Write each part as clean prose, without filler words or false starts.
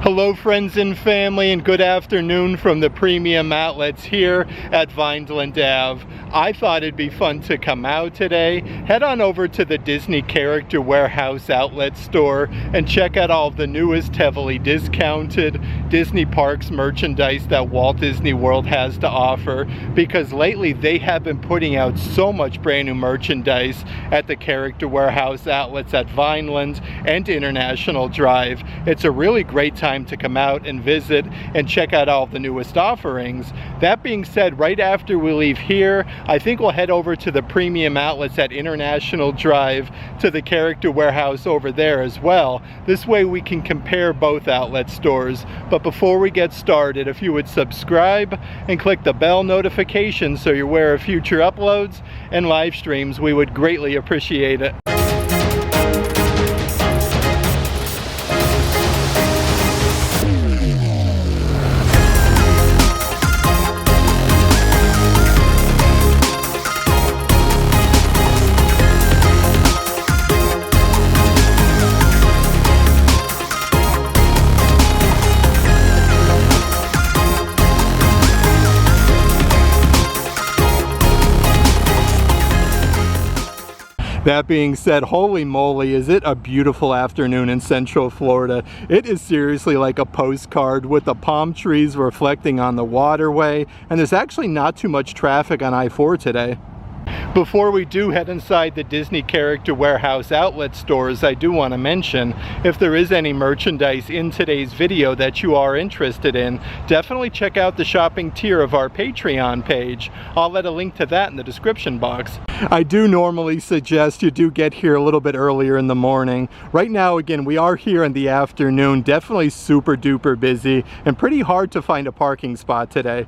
Hello friends and family, and good afternoon from the premium outlets here at Vineland Ave. I thought it'd be fun to come out today, head on over to the Disney Character Warehouse outlet store and check out all of the newest heavily discounted Disney Parks merchandise that Walt Disney World has to offer, because lately they have been putting out so much brand new merchandise at the Character Warehouse outlets at Vineland and International Drive. It's a really great time to come out and visit and check out all of the newest offerings. That being said, right after we leave here, I think we'll head over to the premium outlets at International Drive to the Character Warehouse over there as well. This way we can compare both outlet stores. But before we get started, if you would subscribe and click the bell notification so you're aware of future uploads and live streams, we would greatly appreciate it. That being said, holy moly, is it a beautiful afternoon in Central Florida. It is seriously like a postcard with the palm trees reflecting on the waterway, and there's actually not too much traffic on I-4 today. Before we do head inside the Disney Character Warehouse outlet stores, I do want to mention, if there is any merchandise in today's video that you are interested in, definitely check out the shopping tier of our Patreon page. I'll let a link to that in the description box. I do normally suggest you do get here a little bit earlier in the morning. Right now, again, we are here in the afternoon, definitely super duper busy and pretty hard to find a parking spot today.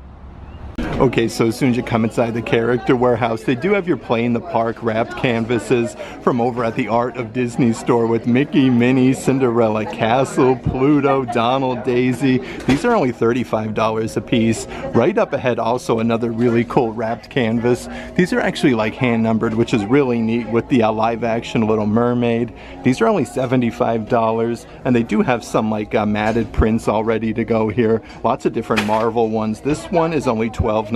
Okay, so as soon as you come inside the Character Warehouse, they do have your Play in the Park wrapped canvases from over at the Art of Disney store with Mickey, Minnie, Cinderella Castle, Pluto, Donald, Daisy. These are only $35 a piece. Right up ahead, also another really cool wrapped canvas. These are actually like hand numbered, which is really neat, with the live action Little Mermaid. These are only $75, and they do have some like matted prints all ready to go here. Lots of different Marvel ones. This one is only $12.99.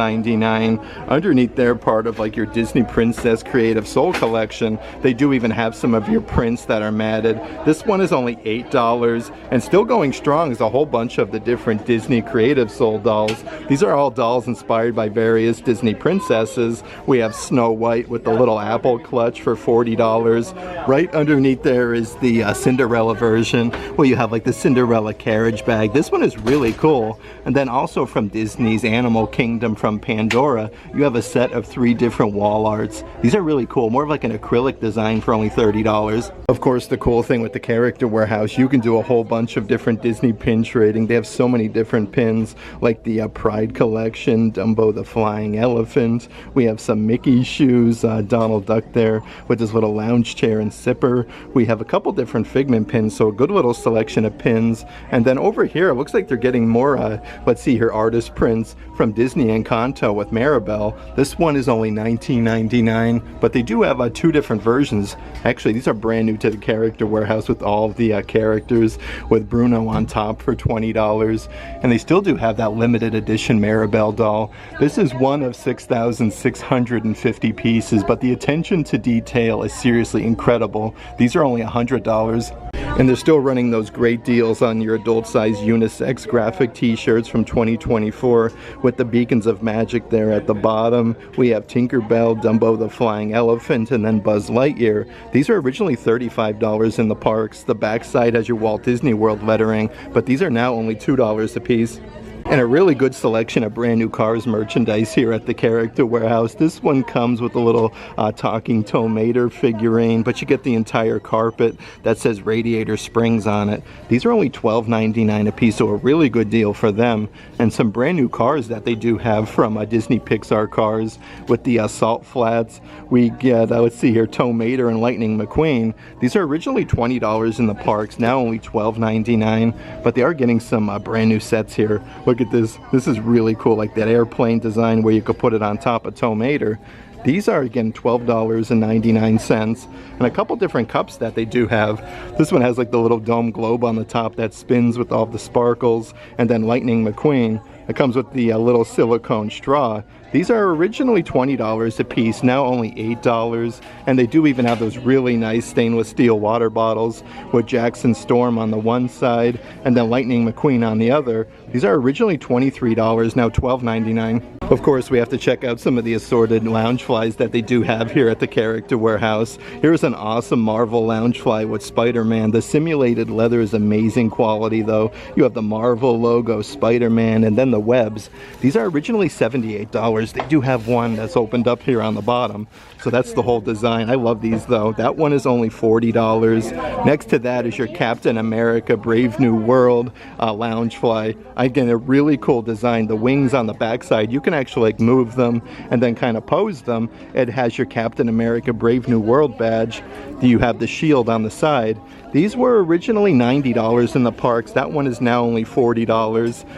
Underneath there, part of like your Disney Princess Creative Soul collection, they do even have some of your prints that are matted. This one is only $8, and still going strong is a whole bunch of the different Disney Creative Soul dolls. These are all dolls inspired by various Disney princesses. We have Snow White with the little apple clutch for $40. Right underneath there is the Cinderella version, where you have like the Cinderella carriage bag. This one is really cool. And then also from Disney's Animal Kingdom from Pandora, you have a set of 3 different wall arts. These are really cool, more of like an acrylic design for only $30. Of course, the cool thing with the Character Warehouse, you can do a whole bunch of different Disney pin trading. They have so many different pins, like the Pride collection, Dumbo the Flying Elephant. We have some Mickey shoes, Donald Duck there with his little lounge chair and sipper. We have a couple different Figment pins, so a good little selection of pins. And then over here, it looks like they're getting more, let's see here, artist prints from Disney Encanto with Maribel. This one is only $19.99, but they do have 2 different versions. Actually, these are brand new to the Character Warehouse with all of the characters, with Bruno on top for $20. And they still do have that limited edition Maribel doll. This is one of 6,650 pieces, but the attention to detail is seriously incredible. These are only $100. And they're still running those great deals on your adult size unisex graphic t-shirts from 2024 with the beacons of magic there at the bottom. We have Tinkerbell, Dumbo the Flying Elephant, and then Buzz Lightyear. These are originally $35 in the parks. The backside has your Walt Disney World lettering, but these are now only $2 a piece. And a really good selection of brand new Cars merchandise here at the Character Warehouse. This one comes with a little talking Tow Mater figurine, but you get the entire carpet that says Radiator Springs on it. These are only $12.99 a piece, so a really good deal for them. And some brand new cars that they do have from Disney Pixar Cars with the Salt Flats. We get, let's see here, Tow Mater and Lightning McQueen. These are originally $20 in the parks, now only $12.99, but they are getting some brand new sets here. Look at this. This is really cool, like that airplane design where you could put it on top of Tow Mater. These are, again, $12.99. And a couple different cups that they do have. This one has like the little dome globe on the top that spins with all the sparkles, and then Lightning McQueen. It comes with the little silicone straw. These are originally $20 a piece, now only $8. And they do even have those really nice stainless steel water bottles with Jackson Storm on the one side and then Lightning McQueen on the other. These are originally $23, now $12.99. Of course, we have to check out some of the assorted Loungeflies that they do have here at the Character Warehouse. Here's an awesome Marvel Loungefly with Spider-Man. The simulated leather is amazing quality though. You have the Marvel logo, Spider-Man, and then the webs. These are originally $78. They do have one that's opened up here on the bottom. So that's the whole design. I love these though. That one is only $40. Next to that is your Captain America Brave New World Loungefly. Again, a really cool design. The wings on the backside, you can actually like move them and then kind of pose them. It has your Captain America Brave New World badge. You have the shield on the side. These were originally $90 in the parks. That one is now only $40.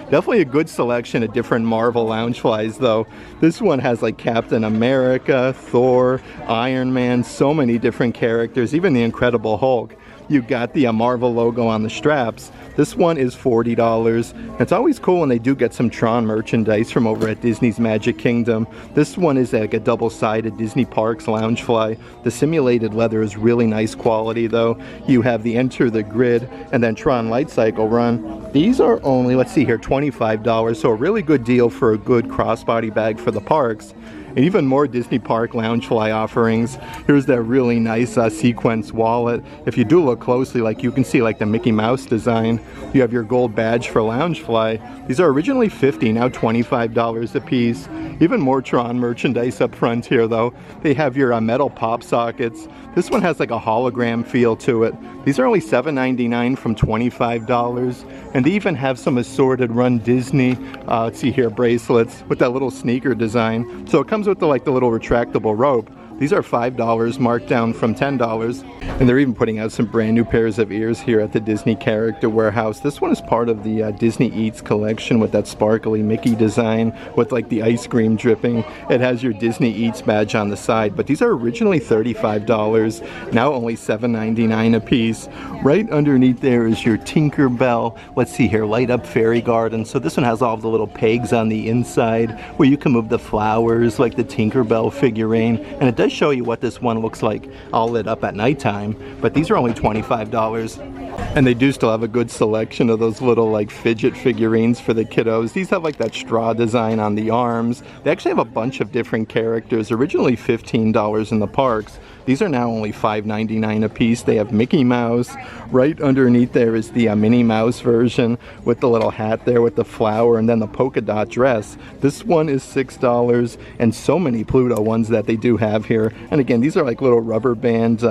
Definitely a good selection of different Marvel Loungeflies though. This one has like Captain America, Thor, Iron Man, so many different characters, even the Incredible Hulk. You got the Marvel logo on the straps. This one is $40. It's always cool when they do get some Tron merchandise from over at Disney's Magic Kingdom. This one is like a double-sided Disney Parks Loungefly. The simulated leather is really nice quality though. You have the Enter the Grid and then Tron Light Cycle Run. These are only, let's see here, $25. So a really good deal for a good crossbody bag for the parks. And even more Disney Park Loungefly offerings. Here's that really nice sequence wallet. If you do look closely, like you can see like the Mickey Mouse design. You have your gold badge for Loungefly. These are originally $50, now $25 a piece. Even more Tron merchandise up front here though. They have your metal pop sockets. This one has like a hologram feel to it. These are only $7.99 from $25. And they even have some assorted Run Disney, let's see here, bracelets with that little sneaker design. So it comes with the little retractable rope. These are $5 marked down from $10. And they're even putting out some brand new pairs of ears here at the Disney Character Warehouse. This one is part of the Disney Eats collection with that sparkly Mickey design with like the ice cream dripping. It has your Disney Eats badge on the side, but these are originally $35, now only $7.99 a piece. Right underneath there is your Tinkerbell, let's see here, light up fairy garden. So this one has all of the little pegs on the inside where you can move the flowers like the Tinkerbell figurine. And it does show you what this one looks like all lit up at nighttime, but these are only $25. And they do still have a good selection of those little like fidget figurines for the kiddos. These have like that straw design on the arms. They actually have a bunch of different characters, originally $15 in the parks. These are now only $5.99 a piece. They have Mickey Mouse. Right underneath there is the Minnie Mouse version with the little hat there with the flower and then the polka dot dress. This one is $6, and so many Pluto ones that they do have here. And again, these are like little rubber band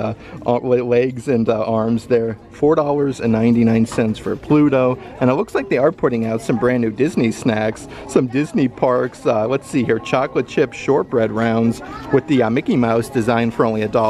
legs and arms there. $4.99 for Pluto. And it looks like they are putting out some brand new Disney snacks. Some Disney Parks, let's see here, chocolate chip shortbread rounds with the Mickey Mouse design for only $1.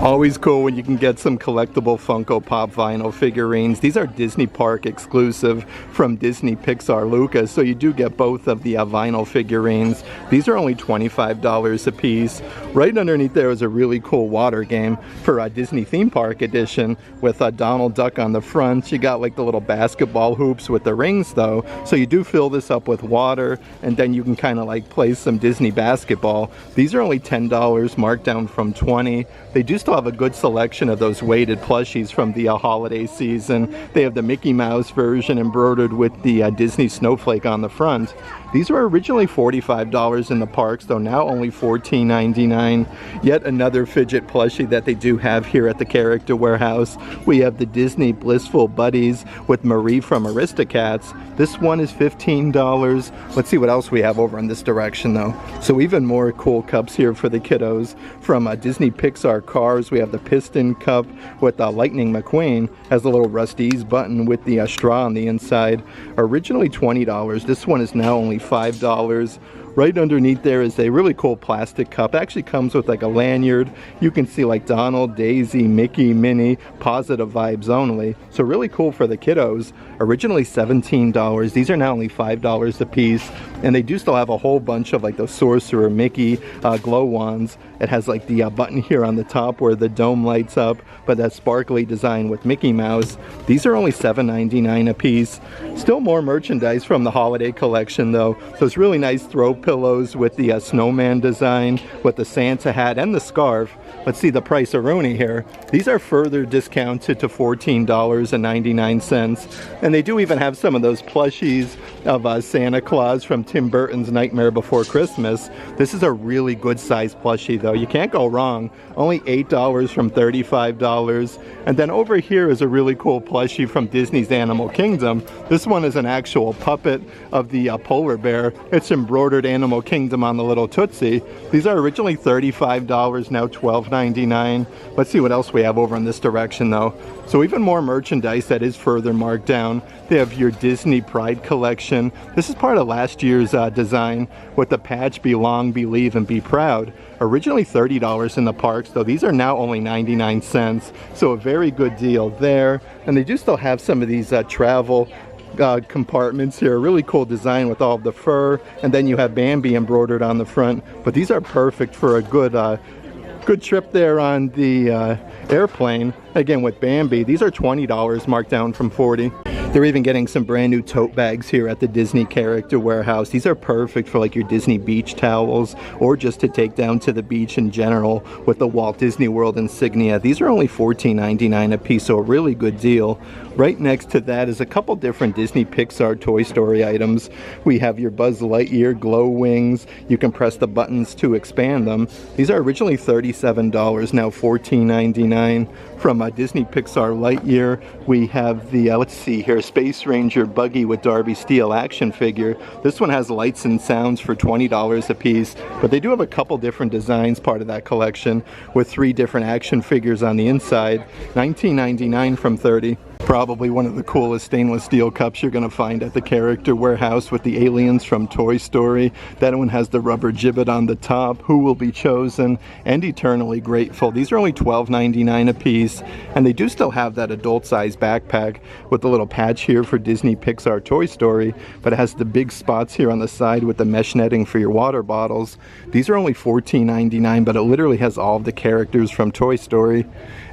Always cool when you can get some collectible Funko Pop vinyl figurines. These are Disney Park exclusive from Disney Pixar Lucas, so you do get both of the vinyl figurines. These are only $25 a piece. Right underneath there is a really cool water game for Disney Theme Park Edition with Donald Duck on the front. You got like the little basketball hoops with the rings though, so you do fill this up with water and then you can kind of like play some Disney basketball. These are only $10 marked down from $20. They do still have a good selection of those weighted plushies from the holiday season. They have the Mickey Mouse version embroidered with the Disney snowflake on the front. These were originally $45 in the parks, though now only $14.99. Yet another fidget plushie that they do have here at the Character Warehouse. We have the Disney Blissful Buddies with Marie from Aristocats. This one is $15. Let's see what else we have over in this direction though. So even more cool cups here for the kiddos. From Disney Pixar Cars, we have the Piston Cup with Lightning McQueen. Has a little Rusty's button with the straw on the inside. Originally $20. This one is now only $5. Right underneath there is a really cool plastic cup. It actually comes with like a lanyard. You can see like Donald, Daisy, Mickey, Minnie, positive vibes only. So really cool for the kiddos. Originally $17. These are now only $5 a piece. And they do still have a whole bunch of like those Sorcerer Mickey glow wands. It has like the button here on the top where the dome lights up, but that sparkly design with Mickey Mouse. These are only $7.99 a piece. Still more merchandise from the holiday collection though. So it's really nice throw pillows with the snowman design, with the Santa hat and the scarf. Let's see the price-a-roni here. These are further discounted to $14.99. And they do even have some of those plushies of Santa Claus from Tim Burton's Nightmare Before Christmas. This is a really good size plushie though. You can't go wrong. Only $8 from $35. And then over here is a really cool plushie from Disney's Animal Kingdom. This one is an actual puppet of the polar bear. It's embroidered Animal Kingdom on the little Tootsie. These are originally $35, now $12.99. Let's see what else we have over in this direction though. So even more merchandise that is further marked down. They have your Disney Pride collection. This is part of last year's design with the patch Belong, Believe, and Be Proud. Originally $30 in the parks, though these are now only 99 cents. So a very good deal there. And they do still have some of these travel compartments here. A really cool design with all of the fur. And then you have Bambi embroidered on the front. But these are perfect for a good trip there on the airplane. Again with Bambi, these are $20 marked down from $40. They're even getting some brand new tote bags here at the Disney Character Warehouse. These are perfect for like your Disney beach towels or just to take down to the beach in general with the Walt Disney World insignia. These are only $14.99 a piece, so a really good deal. Right next to that is a couple different Disney Pixar Toy Story items. We have your Buzz Lightyear glow wings. You can press the buttons to expand them. These are originally $37, now $14.99. From Disney Pixar Lightyear, we have the, let's see here, Space Ranger Buggy with Darby Steel action figure. This one has lights and sounds for $20 a piece, but they do have a couple different designs part of that collection with 3 different action figures on the inside. $19.99 from $30. Probably one of the coolest stainless steel cups you're going to find at the Character Warehouse with the aliens from Toy Story. That one has the rubber gibbet on the top, Who Will Be Chosen, and Eternally Grateful. These are only $12.99 a piece, and they do still have that adult size backpack with the little patch here for Disney Pixar Toy Story, but it has the big spots here on the side with the mesh netting for your water bottles. These are only $14.99, but it literally has all of the characters from Toy Story.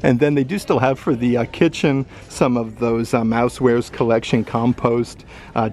And then they do still have for the kitchen some of those Mousewares collection compost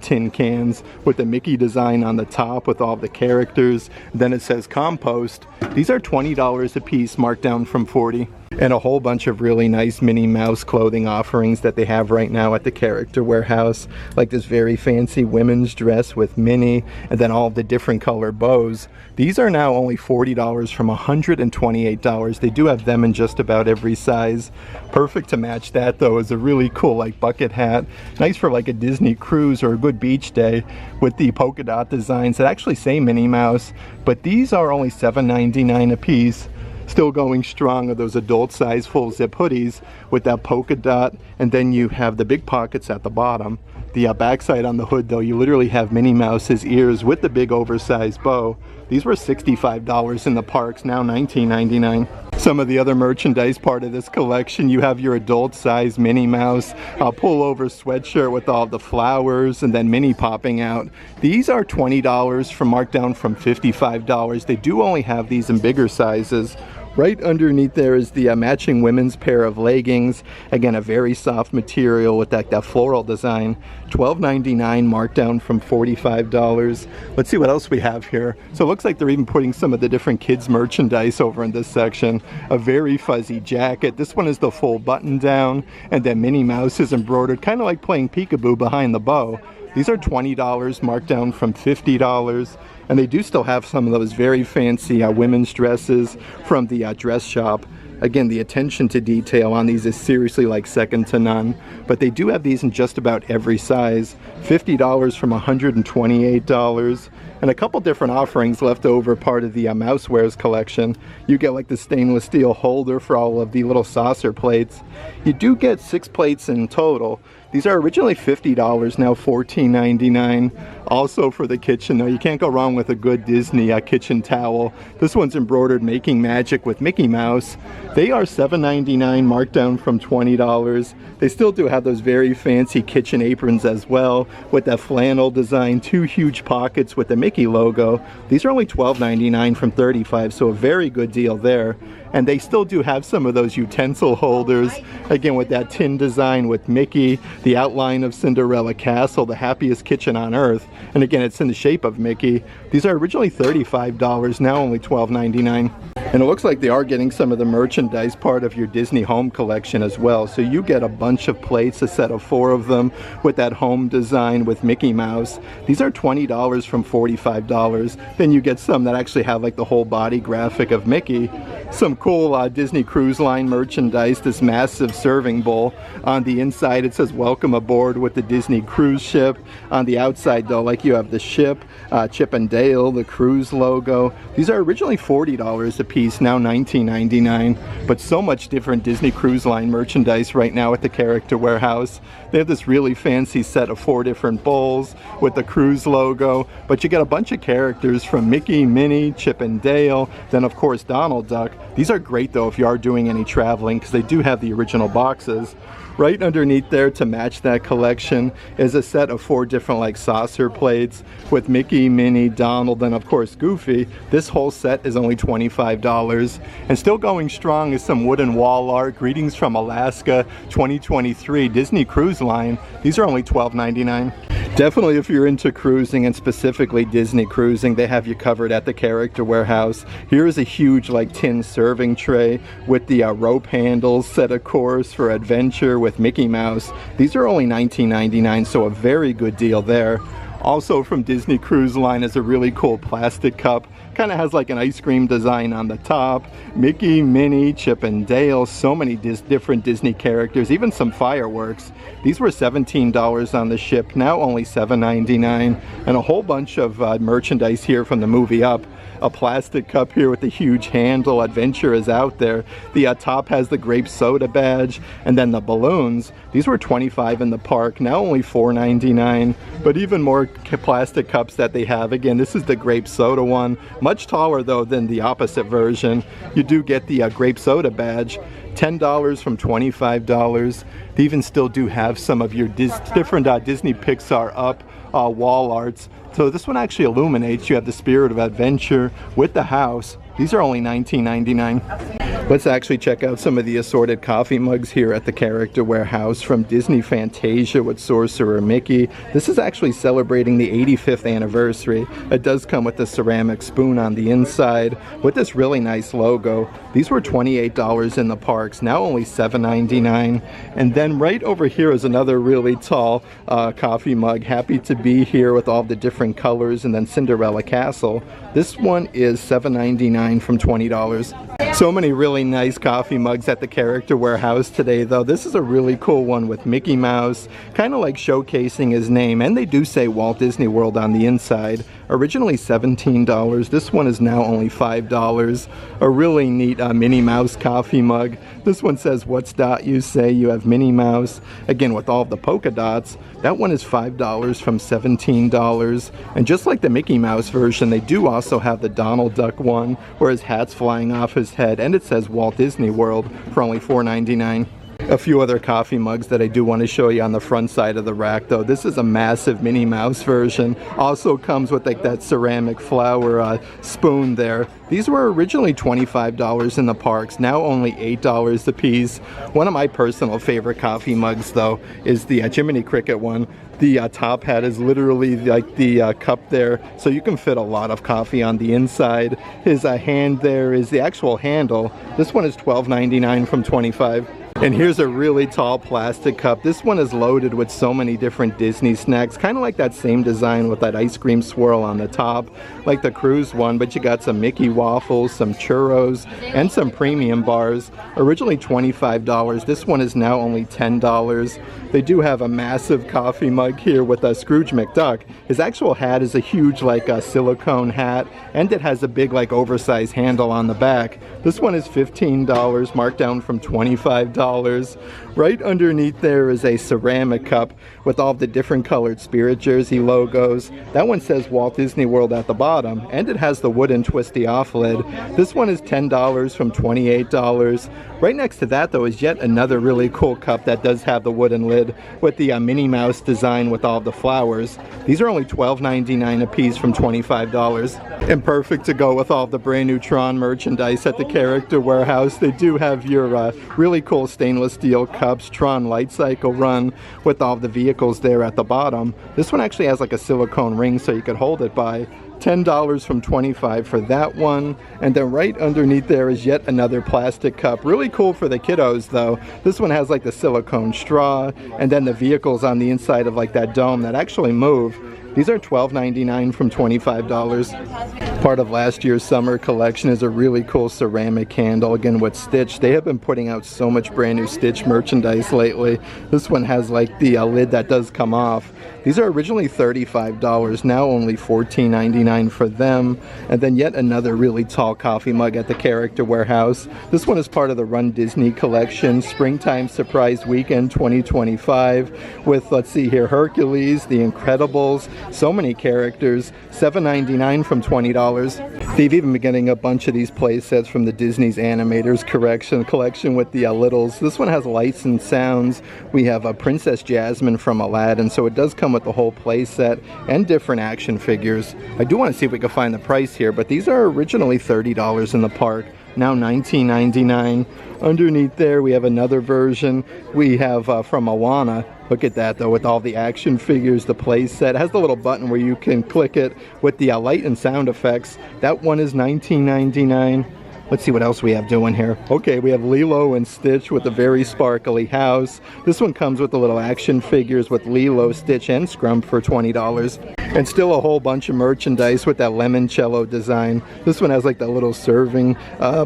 tin cans with the Mickey design on the top with all the characters. Then it says compost. These are $20 a piece, marked down from $40. And a whole bunch of really nice Minnie Mouse clothing offerings that they have right now at the Character Warehouse, like this very fancy women's dress with Minnie and then all of the different color bows. These are now only $40 from $128. They do have them in just about every size. Perfect to match that though is a really cool like bucket hat. Nice for like a Disney cruise or a good beach day with the polka dot designs that actually say Minnie Mouse, but these are only $7.99 a piece. Still going strong are those adult size full zip hoodies with that polka dot, and then you have the big pockets at the bottom. The backside on the hood though, you literally have Minnie Mouse's ears with the big oversized bow. These were $65 in the parks, now $19.99. Some of the other merchandise part of this collection, you have your adult size Minnie Mouse pullover sweatshirt with all the flowers and then Minnie popping out. These are $20 from marked down from $55. They do only have these in bigger sizes. Right underneath there is the matching women's pair of leggings. Again, a very soft material with that floral design. $12.99 marked down from $45. Let's see what else we have here. So it looks like they're even putting some of the different kids merchandise over in this section. A very fuzzy jacket. This one is the full button down, and then Minnie Mouse is embroidered, kind of like playing peekaboo behind the bow. These are $20 marked down from $50. And they do still have some of those very fancy women's dresses from the dress shop. Again, the attention to detail on these is seriously like second to none. But they do have these in just about every size. $50 from $128. And a couple different offerings left over, part of the Mousewares collection. You get like the stainless steel holder for all of the little saucer plates. You do get 6 plates in total. These are originally $50, now $14.99. Also for the kitchen though, you can't go wrong with a good Disney kitchen towel. This one's embroidered Making Magic with Mickey Mouse. They are $7.99, marked down from $20. They still do have those very fancy kitchen aprons as well, with that flannel design, 2 huge pockets with the Mickey logo. These are only $12.99 from $35, so a very good deal there. And they still do have some of those utensil holders, again with that tin design with Mickey, the outline of Cinderella Castle, the happiest kitchen on earth. And again, it's in the shape of Mickey. These are originally $35, now only $12.99. And it looks like they are getting some of the merchandise part of your Disney home collection as well. So you get a bunch of plates, a set of 4 of them, with that home design with Mickey Mouse. These are $20 from $45. Then you get some that actually have like the whole body graphic of Mickey. Some cool Disney Cruise Line merchandise, this massive serving bowl. On the inside it says welcome aboard with the Disney cruise ship. On the outside though, like you have the ship, Chip and Dale, the cruise logo. These are originally $40 a piece, now $19.99. But so much different Disney Cruise Line merchandise right now at the Character Warehouse. They have this really fancy set of 4 different bowls with the cruise logo, but you get a bunch of characters from Mickey, Minnie, Chip and Dale, then of course Donald Duck. These are great though if you are doing any traveling, because they do have the original boxes. Right underneath there to match that collection is a set of 4 different like saucer plates with Mickey, Minnie, Donald, and of course Goofy. This whole set is only $25. And still going strong is some wooden wall art. Greetings from Alaska 2023 Disney Cruise Line. These are only $12.99. Definitely if you're into cruising, and specifically Disney cruising, they have you covered at the Character Warehouse. Here is a huge like tin serving tray with the rope handles set of course for adventure with Mickey Mouse. These are only $19.99, so a very good deal there. Also from Disney Cruise Line is a really cool plastic cup. Kind of has like an ice cream design on the top. Mickey, Minnie, Chip and Dale, so many different Disney characters, even some fireworks. These were $17 on the ship, now only $7.99. And a whole bunch of merchandise here from the movie Up. A plastic cup here with a huge handle. Adventure is out there. The top has the grape soda badge, and then the balloons. These were $25 in the park, now only $4.99. But even more plastic cups that they have. Again, this is the grape soda one. Much taller though than the opposite version. You do get the grape soda badge. $10 from $25. They even still do have some of your different Disney Pixar Up wall arts. So this one actually illuminates. You have the Spirit of Adventure with the house. These are only $19.99. Let's actually check out some of the assorted coffee mugs here at the Character Warehouse from Disney Fantasia with Sorcerer Mickey. This is actually celebrating the 85th anniversary. It does come with the ceramic spoon on the inside with this really nice logo. These were $28 in the parks, now only $7.99. And then right over here is another really tall coffee mug. Happy to be here with all the different colors, and then Cinderella Castle. This one is $7.99 from $20. So many really nice coffee mugs at the Character Warehouse today though. This is a really cool one with Mickey Mouse, kind of like showcasing his name, and they do say Walt Disney World on the inside. Originally $17. This one is now only $5. A really neat Minnie Mouse coffee mug. This one says, "What's dot you say?" You have Minnie Mouse, again with all of the polka dots. That one is $5 from $17. And just like the Mickey Mouse version, they do also have the Donald Duck one, where his hat's flying off his head, and it says Walt Disney World for only $4.99. A few other coffee mugs that I do want to show you on the front side of the rack though. This is a massive Minnie Mouse version. Also comes with like that ceramic flower spoon there. These were originally $25 in the parks, now only $8 a piece. One of my personal favorite coffee mugs though is the Jiminy Cricket one. The top hat is literally like the cup there, so you can fit a lot of coffee on the inside. His hand there is the actual handle. This one is $12.99 from $25. And here's a really tall plastic cup. This one is loaded with so many different Disney snacks, kind of like that same design with that ice cream swirl on the top, like the cruise one, but you got some Mickey waffles, some churros, and some premium bars. Originally $25. This one is now only $10. They do have a massive coffee mug here with a Scrooge McDuck. His actual hat is a huge like silicone hat, and it has a big like oversized handle on the back. This one is $15, marked down from $25. $10. Right underneath there is a ceramic cup with all the different colored Spirit Jersey logos. That one says Walt Disney World at the bottom, and it has the wooden twisty off lid. This one is $10 from $28. Right next to that though is yet another really cool cup that does have the wooden lid with the Minnie Mouse design with all the flowers. These are only $12.99 a piece from $25. And perfect to go with all the brand new Tron merchandise at the Character Warehouse. They do have your really cool stainless steel cups, Tron Light Cycle Run, with all the vehicles there at the bottom. This one actually has like a silicone ring so you could hold it by. $10 from $25 for that one. And then right underneath there is yet another plastic cup. Really cool for the kiddos though. This one has like the silicone straw and then the vehicles on the inside of like that dome that actually move. These are $12.99 from $25. Part of last year's summer collection is a really cool ceramic candle, again with Stitch. They have been putting out so much brand new Stitch merchandise lately. This one has like the lid that does come off. These are originally $35, now only $14.99 for them. And then yet another really tall coffee mug at the Character Warehouse. This one is part of the Run Disney collection, Springtime Surprise Weekend 2025, with, let's see here, Hercules, The Incredibles, so many characters, $7.99 from $20. They've even been getting a bunch of these play sets from the Disney's Animators collection with the Littles. This one has lights and sounds. We have a Princess Jasmine from Aladdin, so it does come with the whole play set and different action figures. I do want to see if we can find the price here, but these are originally $30 in the park, now $19.99. Underneath there we have another version. We have from Moana. Look at that though, with all the action figures, the play set. It has the little button where you can click it with the light and sound effects. That one is $19.99. Let's see what else we have doing here. Okay, we have Lilo and Stitch with a very sparkly house. This one comes with the little action figures with Lilo, Stitch, and Scrump for $20. And still a whole bunch of merchandise with that limoncello design. This one has like that little serving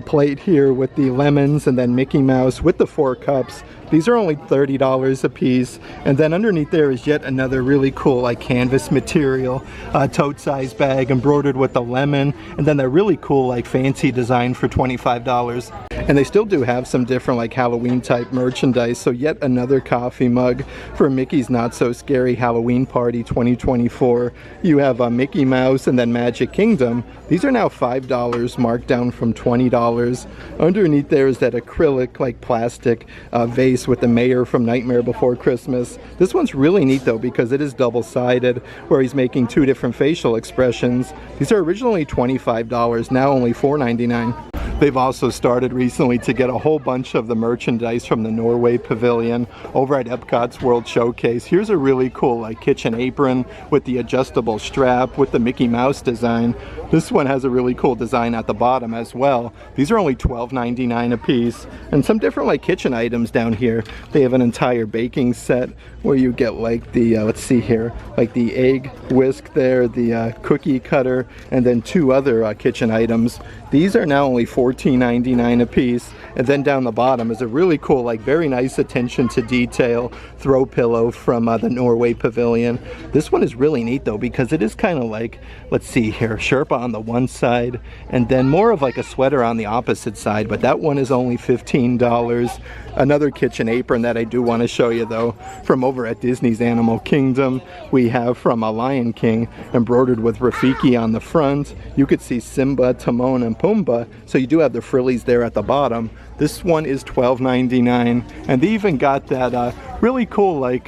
plate here with the lemons, and then Mickey Mouse with the 4 cups. These are only $30 a piece. And then underneath there is yet another really cool like canvas material tote size bag embroidered with the lemon, and then that really cool like fancy design for $25. And they still do have some different like Halloween type merchandise. So yet another coffee mug for Mickey's Not So Scary Halloween Party 2024. You have Mickey Mouse and then Magic Kingdom. These are now $5 marked down from $20. Underneath there is that acrylic like plastic vase with the mayor from Nightmare Before Christmas. This one's really neat though because it is double-sided where he's making 2 different facial expressions. These are originally $25, now only $4.99. They've also started recently to get a whole bunch of the merchandise from the Norway Pavilion over at Epcot's World Showcase. Here's a really cool like kitchen apron with the adjustable strap with the Mickey Mouse design. This one has a really cool design at the bottom as well. These are only $12.99 a piece. And some different like kitchen items down here. They have an entire baking set where you get like the, let's see here, like the egg whisk there, the cookie cutter, and then 2 other kitchen items. These are now only $14.99 a piece. And then down the bottom is a really cool, like very nice attention to detail throw pillow from the Norway Pavilion. This one is really neat though because it is kind of like, let's see here, Sherpa on the one side and then more of like a sweater on the opposite side, but that one is only $15. Another kitchen apron that I do want to show you though, from over at Disney's Animal Kingdom, we have from a Lion King embroidered with Rafiki on the front. You could see Simba, Timon, and Pumbaa, so you do have the frillies there at the bottom. This one is $12.99, and they even got that really cool like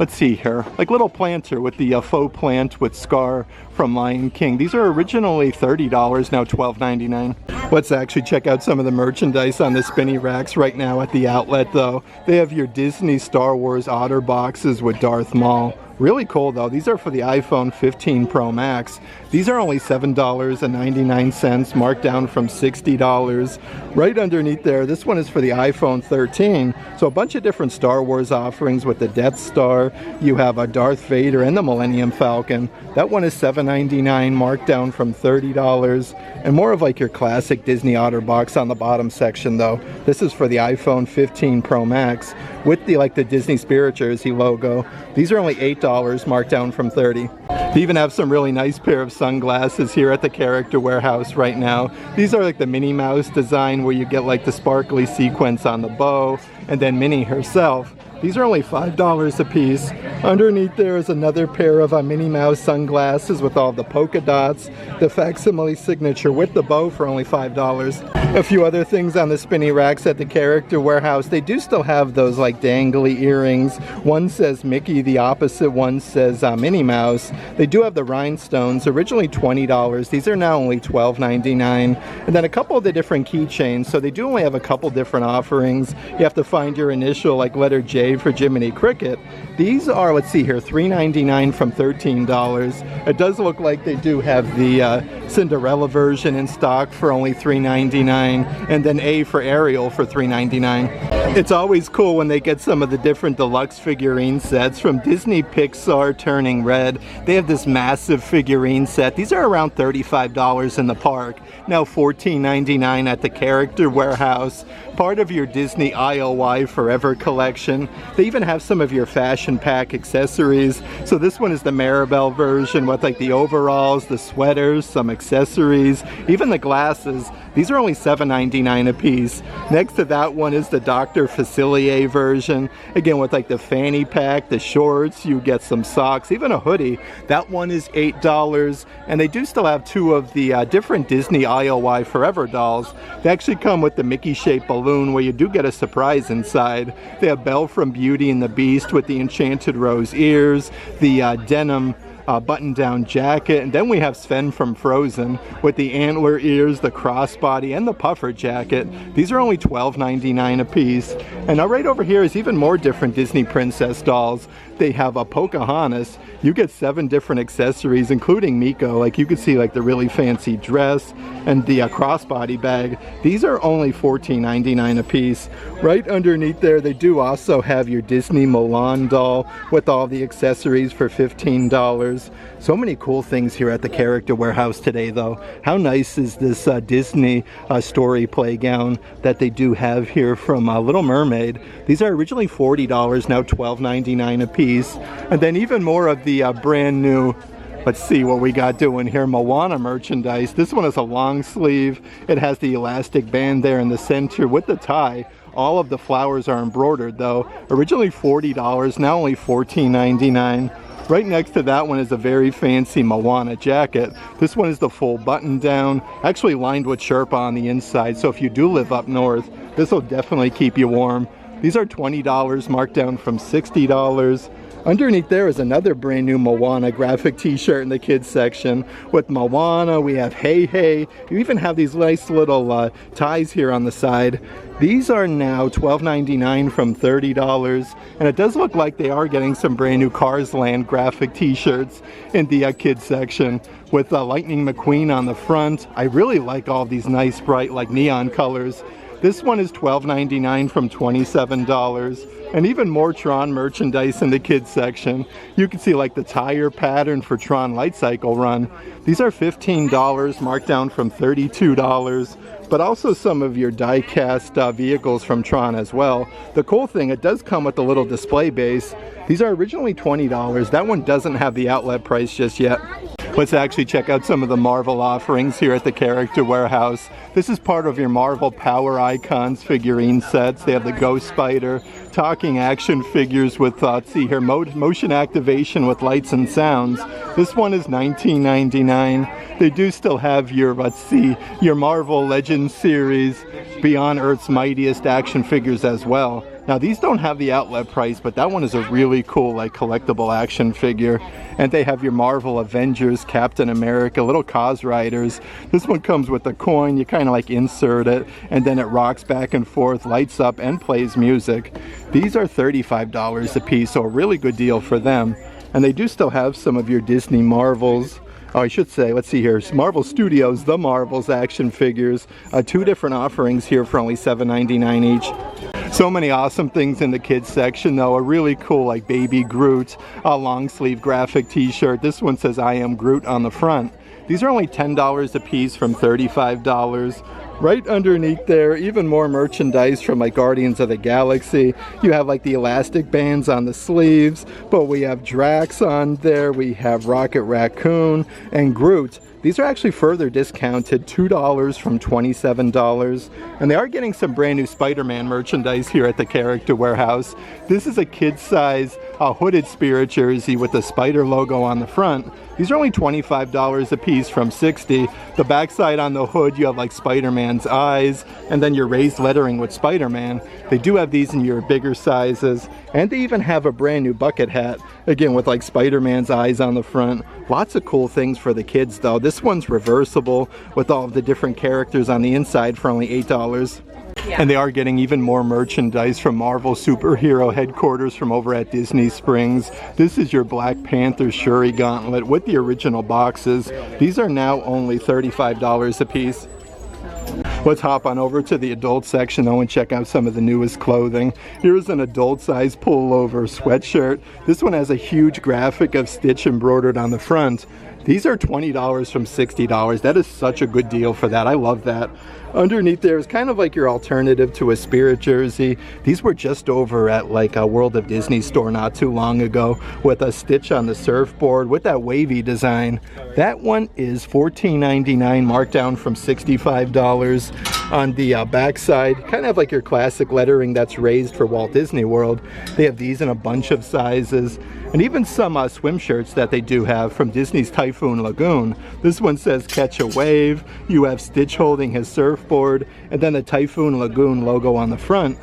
let's see here, like little planter with the faux plant with Scar from Lion King. These are originally $30, now $12.99. Let's actually check out some of the merchandise on the spinny racks right now at the outlet though. They have your Disney Star Wars Otter boxes with Darth Maul. Really cool though. These are for the iPhone 15 Pro Max. These are only $7.99, marked down from $60. Right underneath there, this one is for the iPhone 13. So a bunch of different Star Wars offerings with the Death Star. You have a Darth Vader and the Millennium Falcon. That one is $7.99, marked down from $30. And more of like your classic Disney Otter box on the bottom section though. This is for the iPhone 15 Pro Max with the like the Disney Spirit Jersey logo. These are only $8 $8, marked down from $30. They even have some really nice pair of sunglasses here at the Character Warehouse right now. These are like the Minnie Mouse design where you get like the sparkly sequence on the bow, and then Minnie herself. These are only $5 a piece. Underneath there is another pair of Minnie Mouse sunglasses with all the polka dots, the facsimile signature with the bow for only $5. A few other things on the spinny racks at the Character Warehouse. They do still have those like dangly earrings. One says Mickey, the opposite one says Minnie Mouse. They do have the rhinestones, originally $20. These are now only $12.99. And then a couple of the different keychains. So they do only have a couple different offerings. You have to find your initial like letter J for Jiminy Cricket. These are, let's see here, $3.99 from $13. It does look like they do have the Cinderella version in stock for only $3.99, and then A for Ariel for $3.99. It's always cool when they get some of the different deluxe figurine sets from Disney Pixar Turning Red. They have this massive figurine set. These are around $35 in the park, now $14.99 at the Character Warehouse, part of your Disney IOI Forever collection. They even have some of your fashion pack accessories. So this one is the Maribel version with like the overalls, the sweaters, some accessories, even the glasses. These are only $7.99 a piece. Next to that one is the Dr. Facilier version. Again, with like the fanny pack, the shorts, you get some socks, even a hoodie. That one is $8. And they do still have two of the different Disney IOI Forever dolls. They actually come with the Mickey-shaped balloon where you do get a surprise inside. They have Belle from Beauty and the Beast with the enchanted rose ears, the denim button-down jacket, and then we have Sven from Frozen with the antler ears, the crossbody, and the puffer jacket. These are only $12.99 a piece. And now right over here is even more different Disney princess dolls. They have a Pocahontas. You get 7 different accessories, including Miko. Like you can see like the really fancy dress and the crossbody bag. These are only $14.99 a piece. Right underneath there, they do also have your Disney Mulan doll with all the accessories for $15. So many cool things here at the Character Warehouse today, though. How nice is this Disney story playgown that they do have here from Little Mermaid? These are originally $40, now $12.99 a piece. And then even more of the brand new, let's see what we got doing here, Moana merchandise. This one is a long sleeve. It has the elastic band there in the center with the tie. All of the flowers are embroidered though. Originally $40, now only $14.99. Right next to that one is a very fancy Moana jacket. This one is the full button down, actually lined with Sherpa on the inside, so if you do live up north, this will definitely keep you warm. These are $20, marked down from $60. Underneath there is another brand new Moana graphic t-shirt in the kids section. With Moana, we have Hey Hey. You even have these nice little ties here on the side. These are now $12.99 from $30. And it does look like they are getting some brand new Cars Land graphic t-shirts in the kids section with Lightning McQueen on the front. I really like all these nice bright like neon colors. This one is $12.99 from $27. And even more Tron merchandise in the kids section. You can see like the tire pattern for Tron Light Cycle Run. These are $15, marked down from $32. But also some of your die-cast vehicles from Tron as well. The cool thing, it does come with a little display base. These are originally $20. That one doesn't have the outlet price just yet. Let's actually check out some of the Marvel offerings here at the Character Warehouse. This is part of your Marvel Power Icons figurine sets. They have the Ghost Spider, talking action figures with, let's see here, motion activation with lights and sounds. This one is $19.99. They do still have your, let's see, your Marvel Legends series, Beyond Earth's Mightiest action figures as well. Now these don't have the outlet price, but that one is a really cool like collectible action figure. And they have your Marvel Avengers, Captain America, little Cos Riders. This one comes with a coin, you kind of like insert it, and then it rocks back and forth, lights up, and plays music. These are $35 a piece, so a really good deal for them. And they do still have some of your Disney Marvels. Oh, I should say, let's see here, Marvel Studios, The Marvels action figures. 2 different offerings here for only $7.99 each. So many awesome things in the kids section though. A really cool like Baby Groot, a long sleeve graphic t-shirt. This one says I am Groot on the front. These are only $10 a piece from $35. Right underneath there, even more merchandise from like Guardians of the Galaxy. You have like the elastic bands on the sleeves, but we have Drax on there, we have Rocket Raccoon, and Groot. These are actually further discounted, $2 from $27. And they are getting some brand new Spider-Man merchandise here at the Character Warehouse. This is a kid size hooded Spirit jersey with the Spider logo on the front. These are only $25 a piece from $60. The backside on the hood, you have like Spider-Man's eyes, and then your raised lettering with Spider-Man. They do have these in your bigger sizes, and they even have a brand new bucket hat, again with like Spider-Man's eyes on the front. Lots of cool things for the kids though. This one's reversible with all of the different characters on the inside for only $8. Yeah. And they are getting even more merchandise from Marvel Superhero Headquarters from over at Disney Springs. This is your Black Panther Shuri Gauntlet with the original boxes. These are now only $35 a piece. Let's hop on over to the adult section though and check out some of the newest clothing. Here's an adult size pullover sweatshirt. This one has a huge graphic of Stitch embroidered on the front. These are $20 from $60. That is such a good deal for that. I love that. Underneath there is kind of like your alternative to a Spirit jersey. These were just over at like a World of Disney store not too long ago with a Stitch on the surfboard with that wavy design. That one is $14.99, marked down from $65. On the backside, kind of like your classic lettering that's raised for Walt Disney World. They have these in a bunch of sizes, and even some swim shirts that they do have from Disney's Typhoon Lagoon. This one says Catch a Wave. You have Stitch holding his surfboard, and then the Typhoon Lagoon logo on the front.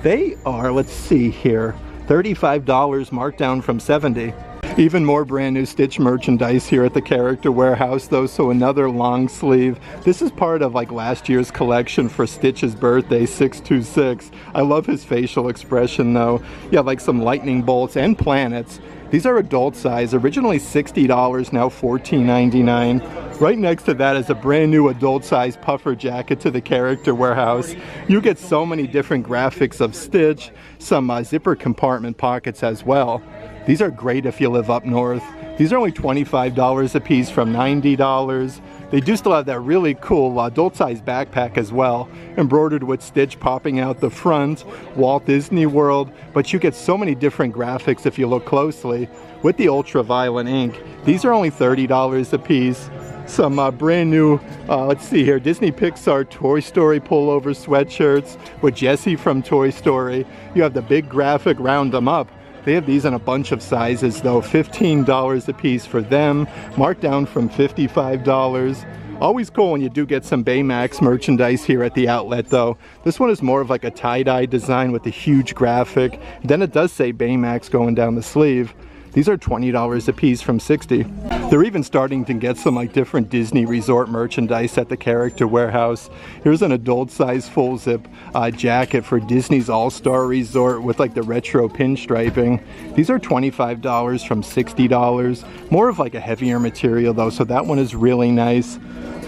They are, let's see here, $35, marked down from $70. Even more brand new Stitch merchandise here at the Character Warehouse though, so another long sleeve. This is part of like last year's collection for Stitch's birthday, 626. I love his facial expression though. You have like some lightning bolts and planets. These are adult size, originally $60, now $14.99. Right next to that is a brand new adult size puffer jacket to the Character Warehouse. You get so many different graphics of Stitch, some zipper compartment pockets as well. These are great if you live up north. These are only $25 a piece from $90. They do still have that really cool adult-size backpack as well, embroidered with Stitch popping out the front, Walt Disney World, but you get so many different graphics if you look closely. With the ultraviolet ink, these are only $30 a piece. Some brand new, let's see here, Disney Pixar Toy Story pullover sweatshirts with Jessie from Toy Story. You have the big graphic Round 'em Up. They have these in a bunch of sizes though, $15 a piece for them, marked down from $55. Always cool when you do get some Baymax merchandise here at the outlet though. This one is more of like a tie-dye design with a huge graphic. Then it does say Baymax going down the sleeve. These are $20 a piece from $60. They're even starting to get some like different Disney resort merchandise at the Character Warehouse. Here's an adult size full zip jacket for Disney's All-Star Resort with like the retro pinstriping. These are $25 from $60. More of like a heavier material though, so that one is really nice.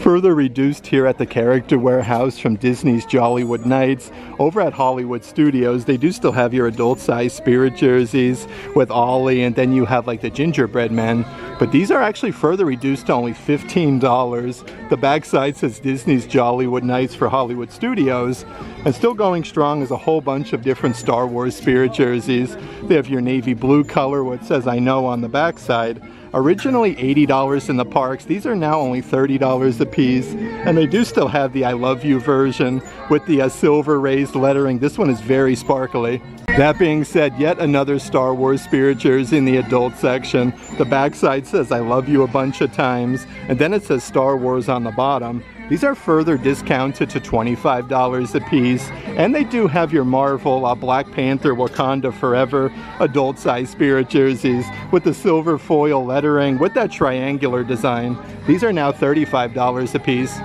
Further reduced here at the Character Warehouse from Disney's Jollywood Nights. Over at Hollywood Studios, they do still have your adult size Spirit jerseys with Ollie, and then you have like the gingerbread men. But these are actually further reduced to only $15. The backside says Disney's Jollywood Nights for Hollywood Studios. And still going strong is a whole bunch of different Star Wars Spirit jerseys. They have your navy blue color, what says I know on the backside. Originally $80 in the parks, these are now only $30 a piece, and they do still have the I Love You version with the silver raised lettering. This one is very sparkly. That being said, yet another Star Wars Spirit jersey in the adult section. The backside says I love you a bunch of times, and then it says Star Wars on the bottom. These are further discounted to $25 a piece, and they do have your Marvel Black Panther Wakanda Forever adult size Spirit jerseys with the silver foil lettering with that triangular design. These are now $35 a piece.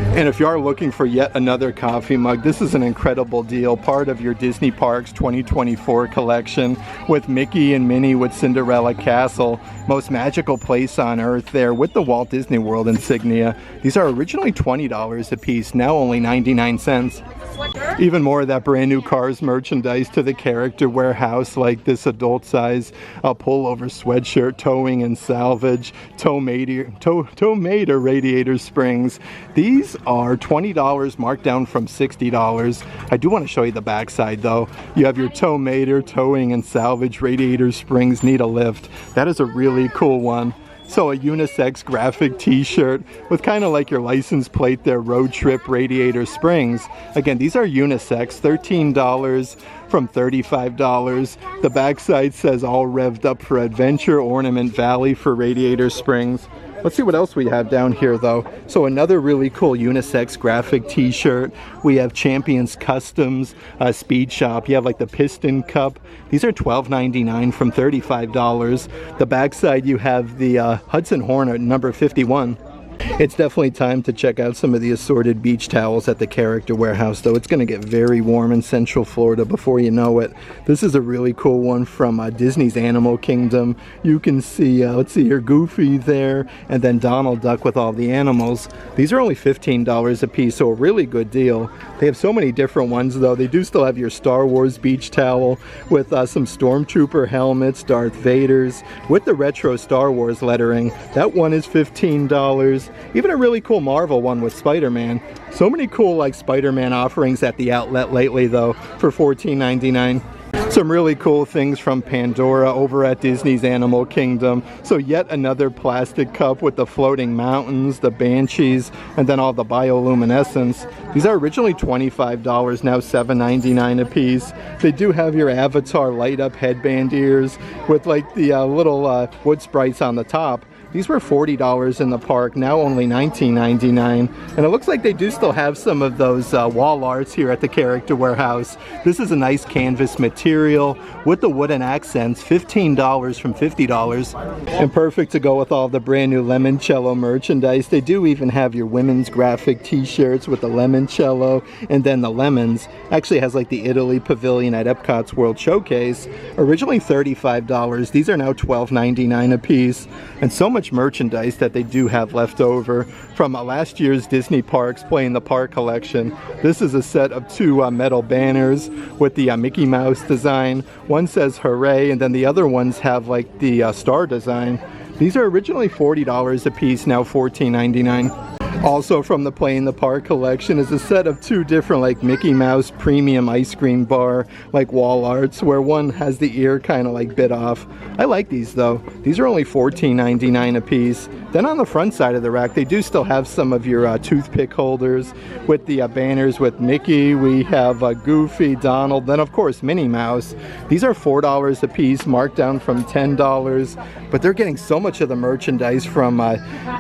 And if you are looking for yet another coffee mug, this is an incredible deal, part of your Disney Parks 2024 collection with Mickey and Minnie with Cinderella Castle, most magical place on earth there with the Walt Disney World insignia. These are originally $20 a piece, now only 99 cents. Even more of that brand new Cars merchandise to the character warehouse, like this adult size pullover sweatshirt, towing and salvage, tow mater radiator springs. These are $20 marked down from $60. I do want to show you the backside though. You have your tow mater, towing and salvage radiator springs, need a lift. That is a really cool one. So a unisex graphic t-shirt with kind of like your license plate there, road trip radiator springs. Again, these are unisex, $13 from $35. The backside says all revved up for adventure, Ornament Valley for radiator springs. Let's see what else we have down here though. So another really cool unisex graphic t-shirt. We have Champions Customs Speed Shop. You have like the Piston Cup. These are $12.99 from $35. The backside you have the Hudson Hornet number 51. It's definitely time to check out some of the assorted beach towels at the character warehouse though. It's going to get very warm in Central Florida before you know it. This is a really cool one from Disney's Animal Kingdom. You can see, let's see here, Goofy there, and then Donald Duck with all the animals. These are only $15 a piece, so a really good deal. They have so many different ones though. They do still have your Star Wars beach towel with some Stormtrooper helmets, Darth Vader's, with the retro Star Wars lettering. That one is $15. Even a really cool Marvel one with Spider-Man. So many cool like Spider-Man offerings at the outlet lately though for $14.99. Some really cool things from Pandora over at Disney's Animal Kingdom. So yet another plastic cup with the floating mountains, the banshees, and then all the bioluminescence. These are originally $25, now $7.99 a piece. They do have your Avatar light up headband ears with like the little wood sprites on the top. These were $40 in the park, now only $19.99. And it looks like they do still have some of those wall arts here at the character warehouse. This is a nice canvas material with the wooden accents, $15 from $50. And perfect to go with all the brand new Lemoncello merchandise. They do even have your women's graphic t-shirts with the Lemoncello and then the lemons. Actually has like the Italy Pavilion at Epcot's World Showcase. Originally $35. These are now $12.99 a piece. And so much merchandise that they do have left over from last year's Disney Parks Play in the Park collection. This is a set of two metal banners with the Mickey Mouse design. One says hooray, and then the other ones have like the star design. These are originally $40 a piece, now $14.99. Also from the Play in the Park collection is a set of two different like Mickey Mouse premium ice cream bar like wall arts where one has the ear kind of like bit off. I like these though. These are only $14.99 a piece. Then on the front side of the rack they do still have some of your toothpick holders with the banners with Mickey. We have Goofy, Donald, then of course Minnie Mouse. These are $4 a piece, marked down from $10, but they're getting so much of the merchandise from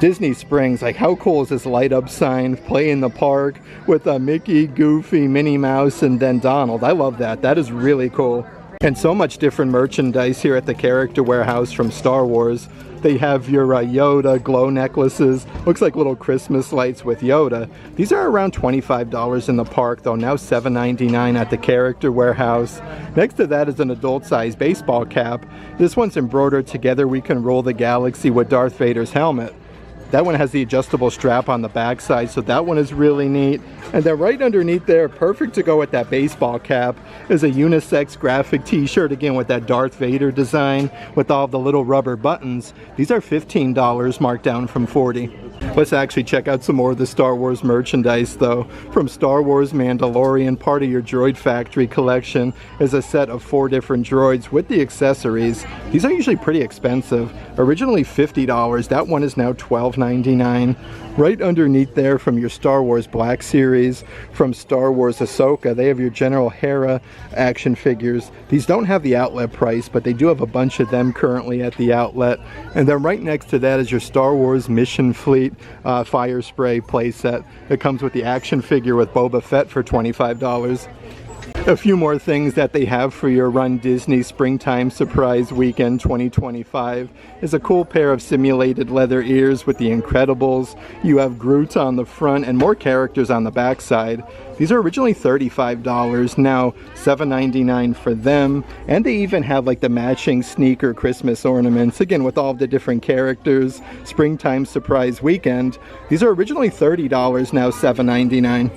Disney Springs. Like how cool is this light up sign, Play in the Park with Mickey, Goofy, Minnie Mouse, and then Donald. I love that. That is really cool. And so much different merchandise here at the character warehouse from Star Wars. They have your Yoda glow necklaces. Looks like little Christmas lights with Yoda. These are around $25 in the park though, now $7.99 at the character warehouse. Next to that is an adult size baseball cap. This one's embroidered Together We Can Rule the Galaxy with Darth Vader's helmet. That one has the adjustable strap on the backside, so that one is really neat. And then right underneath there, perfect to go with that baseball cap, is a unisex graphic t-shirt, again with that Darth Vader design, with all the little rubber buttons. These are $15, marked down from $40. Let's actually check out some more of the Star Wars merchandise though. From Star Wars Mandalorian, part of your Droid Factory collection is a set of 4 different droids with the accessories. These are usually pretty expensive. Originally $50, that one is now $12.99. Right underneath there from your Star Wars Black Series, from Star Wars Ahsoka, they have your General Hera action figures. These don't have the outlet price, but they do have a bunch of them currently at the outlet. And then right next to that is your Star Wars Mission Fleet fire spray playset. It comes with the action figure with Boba Fett for $25. A few more things that they have for your Run Disney Springtime Surprise Weekend 2025 is a cool pair of simulated leather ears with the Incredibles. You have Groot on the front and more characters on the back side. These are originally $35, now $7.99 for them. And they even have like the matching sneaker Christmas ornaments, again with all of the different characters. Springtime Surprise Weekend. These are originally $30, now $7.99.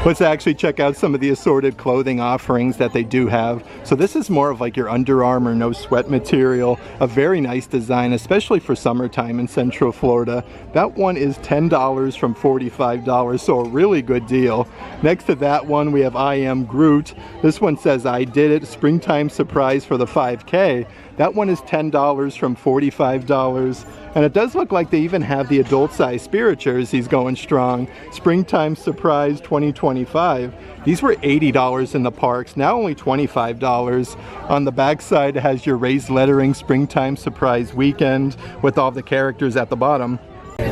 Let's actually check out some of the assorted clothing offerings that they do have. So this is more of like your Under Armour no sweat material, a very nice design, especially for summertime in Central Florida. That one is $10 from $45, so a really good deal. Next to that one we have I Am Groot. This one says I Did It, springtime surprise for the 5K. That one is $10 from $45. And it does look like they even have the adult size Spirit jerseys going strong. Springtime Surprise 2025. These were $80 in the parks, now only $25. On the back side it has your raised lettering Springtime Surprise Weekend with all the characters at the bottom.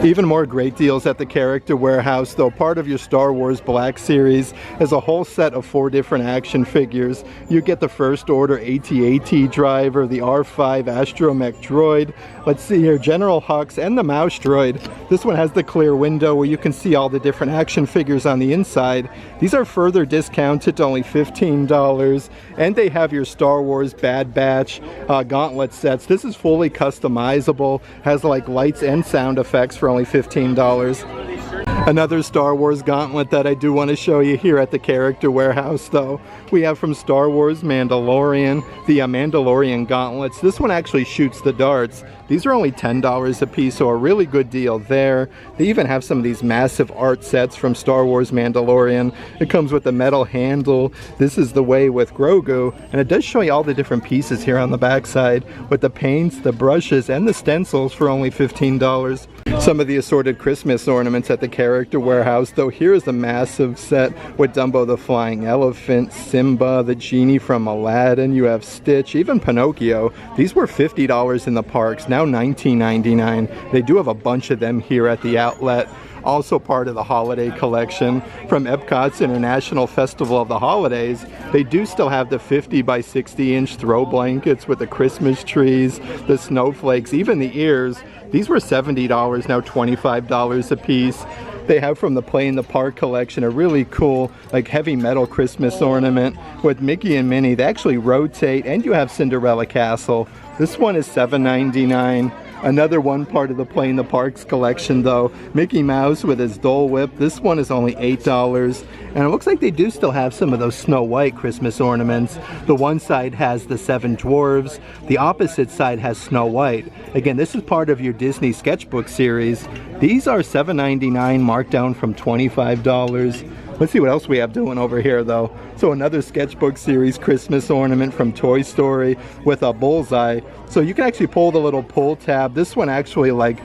Even more great deals at the Character Warehouse, though. Part of your Star Wars Black Series is a whole set of 4 different action figures. You get the First Order AT-AT driver, the R5 Astromech droid, let's see here, General Hux, and the Mouse droid. This one has the clear window where you can see all the different action figures on the inside. These are further discounted to only $15, and they have your Star Wars Bad Batch gauntlet sets. This is fully customizable, has like lights and sound effects for only $15. Another Star Wars gauntlet that I do want to show you here at the Character Warehouse, though, we have from Star Wars Mandalorian, the Mandalorian gauntlets. This one actually shoots the darts. These are only $10 a piece, so a really good deal there. They even have some of these massive art sets from Star Wars Mandalorian. It comes with the metal handle. This is the way with Grogu, and it does show you all the different pieces here on the backside with the paints, the brushes, and the stencils for only $15. Some of the assorted Christmas ornaments at the Character Warehouse, though. Here's a massive set with Dumbo the Flying Elephant, Simba, the Genie from Aladdin, you have Stitch, even Pinocchio. These were $50 in the parks, now $19.99. They do have a bunch of them here at the outlet. Also part of the holiday collection from Epcot's International Festival of the Holidays. They do still have the 50 by 60 inch throw blankets with the Christmas trees, the snowflakes, even the ears. These were $70, now $25 a piece. They have from the Play in the Park collection a really cool like heavy metal Christmas ornament with Mickey and Minnie. They actually rotate, and you have Cinderella Castle. This one is $7.99. Another one part of the Play in the Parks collection, though, Mickey Mouse with his Dole Whip. This one is only $8. And it looks like they do still have some of those Snow White Christmas ornaments. The one side has the 7 dwarves. The opposite side has Snow White. Again, this is part of your Disney sketchbook series. These are $7.99, marked down from $25. Let's see what else we have doing over here, though. So another sketchbook series Christmas ornament from Toy Story with a bullseye. So you can actually pull the little pull tab. This one actually like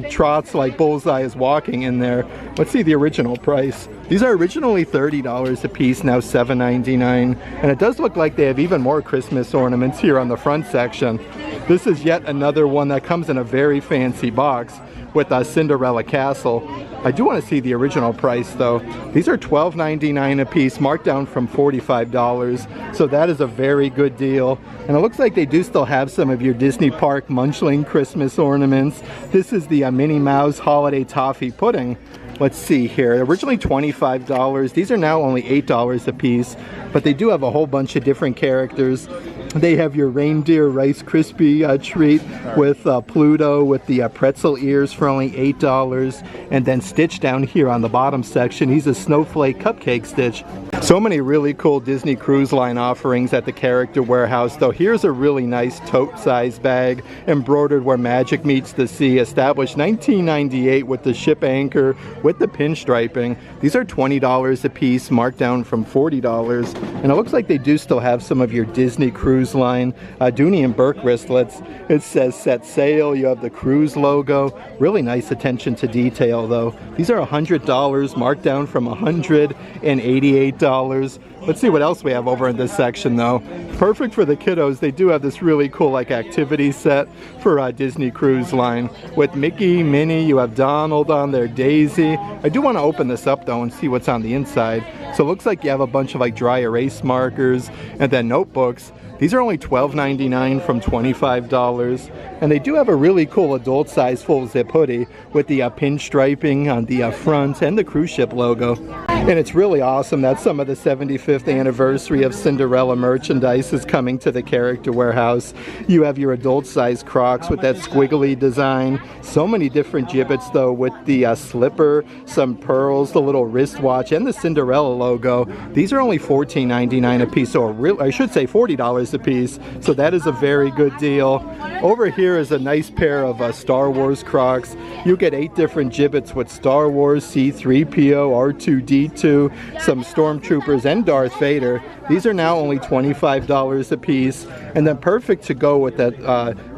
trots like Bullseye is walking in there. Let's see the original price. These are originally $30 a piece, now $7.99. And it does look like they have even more Christmas ornaments here on the front section. This is yet another one that comes in a very fancy box with a Cinderella Castle. I do want to see the original price, though. These are $12.99 a piece, marked down from $45. So that is a very good deal. And it looks like they do still have some of your Disney Park Munchling Christmas ornaments. This is the Minnie Mouse Holiday Toffee Pudding. Let's see here, originally $25. These are now only $8 a piece, but they do have a whole bunch of different characters. They have your reindeer Rice Krispie treat with Pluto with the pretzel ears for only $8. And then Stitch down here on the bottom section. He's a snowflake cupcake Stitch. So many really cool Disney Cruise Line offerings at the Character Warehouse, though. Here's a really nice tote size bag embroidered where magic meets the sea, established 1998 with the ship anchor with the pinstriping. These are $20 a piece, marked down from $40. And it looks like they do still have some of your Disney Cruise Line Dooney and Burke wristlets. It says set sail. You have the cruise logo. Really nice attention to detail, though. These are $100, marked down from $188. Let's see what else we have over in this section, though. Perfect for the kiddos. They do have this really cool like activity set for Disney Cruise Line with Mickey, Minnie. You have Donald on there, Daisy. I do want to open this up, though, and see what's on the inside. So it looks like you have a bunch of like dry erase markers and then notebooks. These are only $12.99 from $25. And they do have a really cool adult size full zip hoodie with the pinstriping on the front and the cruise ship logo. And it's really awesome that some of the 75th anniversary of Cinderella merchandise is coming to the Character Warehouse. You have your adult size Crocs with that squiggly design. So many different gibbets though, with the slipper, some pearls, the little wristwatch, and the Cinderella logo. These are only $14.99 a piece, or I should say $40 a piece. So that is a very good deal. Over here is a nice pair of Star Wars Crocs. You get 8 different gibbets with Star Wars, C-3PO, R2-D2, some Stormtroopers, and Darth Vader. These are now only $25 a piece, and then perfect to go with that,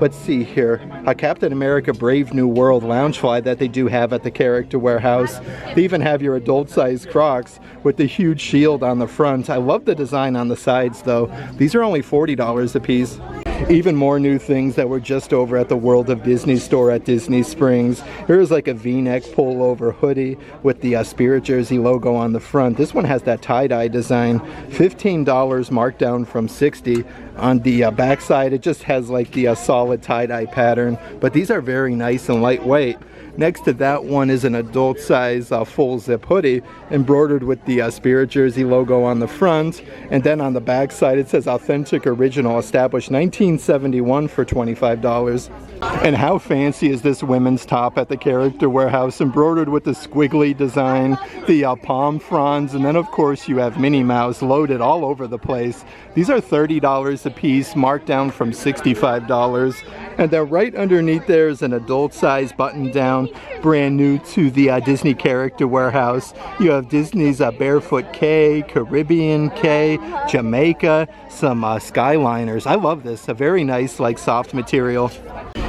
let's see here, a Captain America Brave New World Loungefly that they do have at the Character Warehouse. They even have your adult size Crocs with the huge shield on the front. I love the design on the sides though. These are only $40 a piece. Even more new things that were just over at the World of Disney store at Disney Springs. Here's like a V-neck pullover hoodie with the Spirit Jersey logo on the front. This one has that tie-dye design. $15 marked down from $60. On the back side, it just has like the solid tie-dye pattern. But these are very nice and lightweight. Next to that one is an adult size full zip hoodie embroidered with the Spirit Jersey logo on the front, and then on the back side it says authentic original established 1971 for $25. And how fancy is this women's top at the Character Warehouse, embroidered with the squiggly design, the palm fronds, and then of course you have Minnie Mouse loaded all over the place. These are $30 a piece, marked down from $65. And then right underneath there is an adult size button down, brand new to the Disney Character Warehouse. You have Disney's Barefoot K, Caribbean K, Jamaica, some Skyliners. I love this, a very nice like soft material.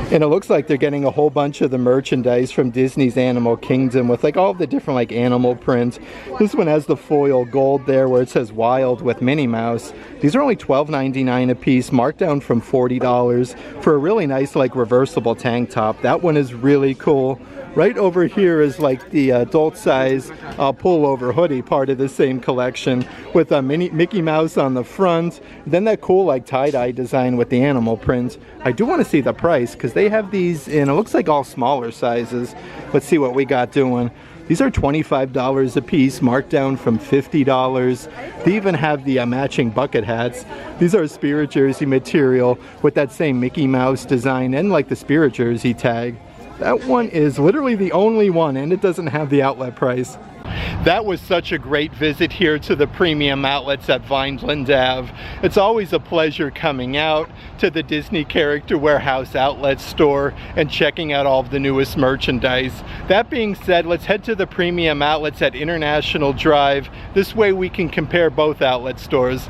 And it looks like they're getting a whole bunch of the merchandise from Disney's Animal Kingdom with like all the different like animal prints. This one has the foil gold there where it says Wild with Minnie Mouse. These are only $12.99 a piece, marked down from $40 for a really nice like reversible tank top. That one is really cool. Right over here is like the adult size pullover hoodie, part of the same collection, with a Mickey Mouse on the front. Then that cool like tie-dye design with the animal print. I do want to see the price because they have these in, it looks like all smaller sizes. Let's see what we got doing. These are $25 a piece, marked down from $50. They even have the matching bucket hats. These are Spirit Jersey material with that same Mickey Mouse design and like the Spirit Jersey tag. That one is literally the only one, and it doesn't have the outlet price. That was such a great visit here to the premium outlets at Vineland Ave. It's always a pleasure coming out to the Disney Character Warehouse outlet store and checking out all of the newest merchandise. That being said, let's head to the premium outlets at International Drive. This way we can compare both outlet stores.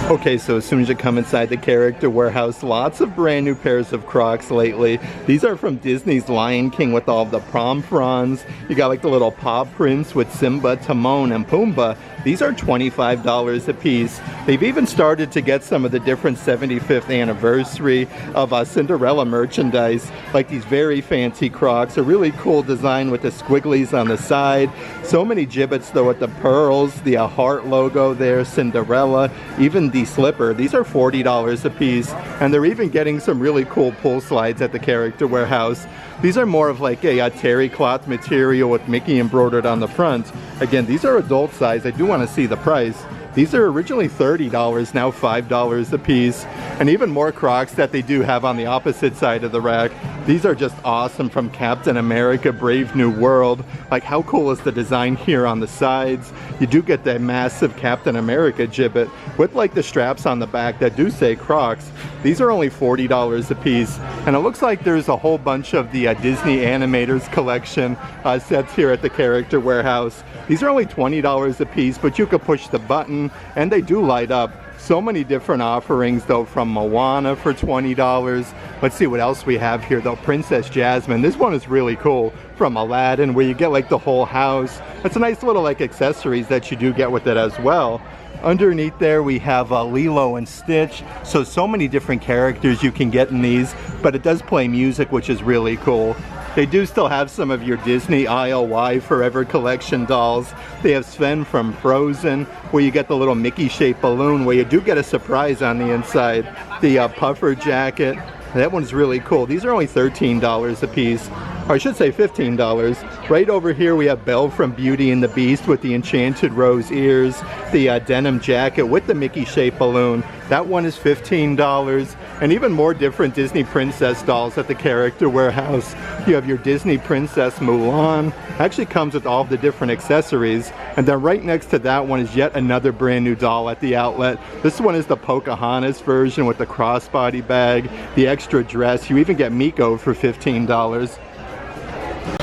Okay, so as soon as you come inside the Character Warehouse, lots of brand new pairs of Crocs lately. These are from Disney's Lion King with all the prom fronds. You got like the little paw prints with Simba, Timon, and Pumbaa. These are $25 a piece. They've even started to get some of the different 75th anniversary of Cinderella merchandise, like these very fancy Crocs, a really cool design with the squigglies on the side. So many gibbets though with the pearls, the heart logo there, Cinderella, even the slipper. These are $40 a piece, and they're even getting some really cool pull slides at the Character Warehouse. These are more of like a terry cloth material with Mickey embroidered on the front. Again, these are adult size. I do want to see the price. These are originally $30, now $5 a piece. And even more Crocs that they do have on the opposite side of the rack. These are just awesome, from Captain America Brave New World. Like, how cool is the design here on the sides? You do get that massive Captain America gibbet with like the straps on the back that do say Crocs. These are only $40 a piece. And it looks like there's a whole bunch of the Disney Animators collection sets here at the Character Warehouse. These are only $20 a piece, but you could push the button and they do light up. So many different offerings though, from Moana for $20. Let's see what else we have here though. Princess Jasmine, this one is really cool, from Aladdin, where you get like the whole house. It's a nice little like accessories that you do get with it as well. Underneath there we have Lilo and Stitch. So many different characters you can get in these, but it does play music, which is really cool. They do still have some of your Disney ILY Forever Collection dolls. They have Sven from Frozen, where you get the little Mickey-shaped balloon, where you do get a surprise on the inside. The puffer jacket. That one's really cool. These are only $13 a piece. Or I should say $15. Right over here we have Belle from Beauty and the Beast with the enchanted rose ears. The denim jacket with the Mickey-shaped balloon. That one is $15. And even more different Disney princess dolls at the Character Warehouse. You have your Disney Princess Mulan. Actually comes with all the different accessories. And then right next to that one is yet another brand new doll at the outlet. This one is the Pocahontas version with the crossbody bag, the extra dress. You even get Miko for $15.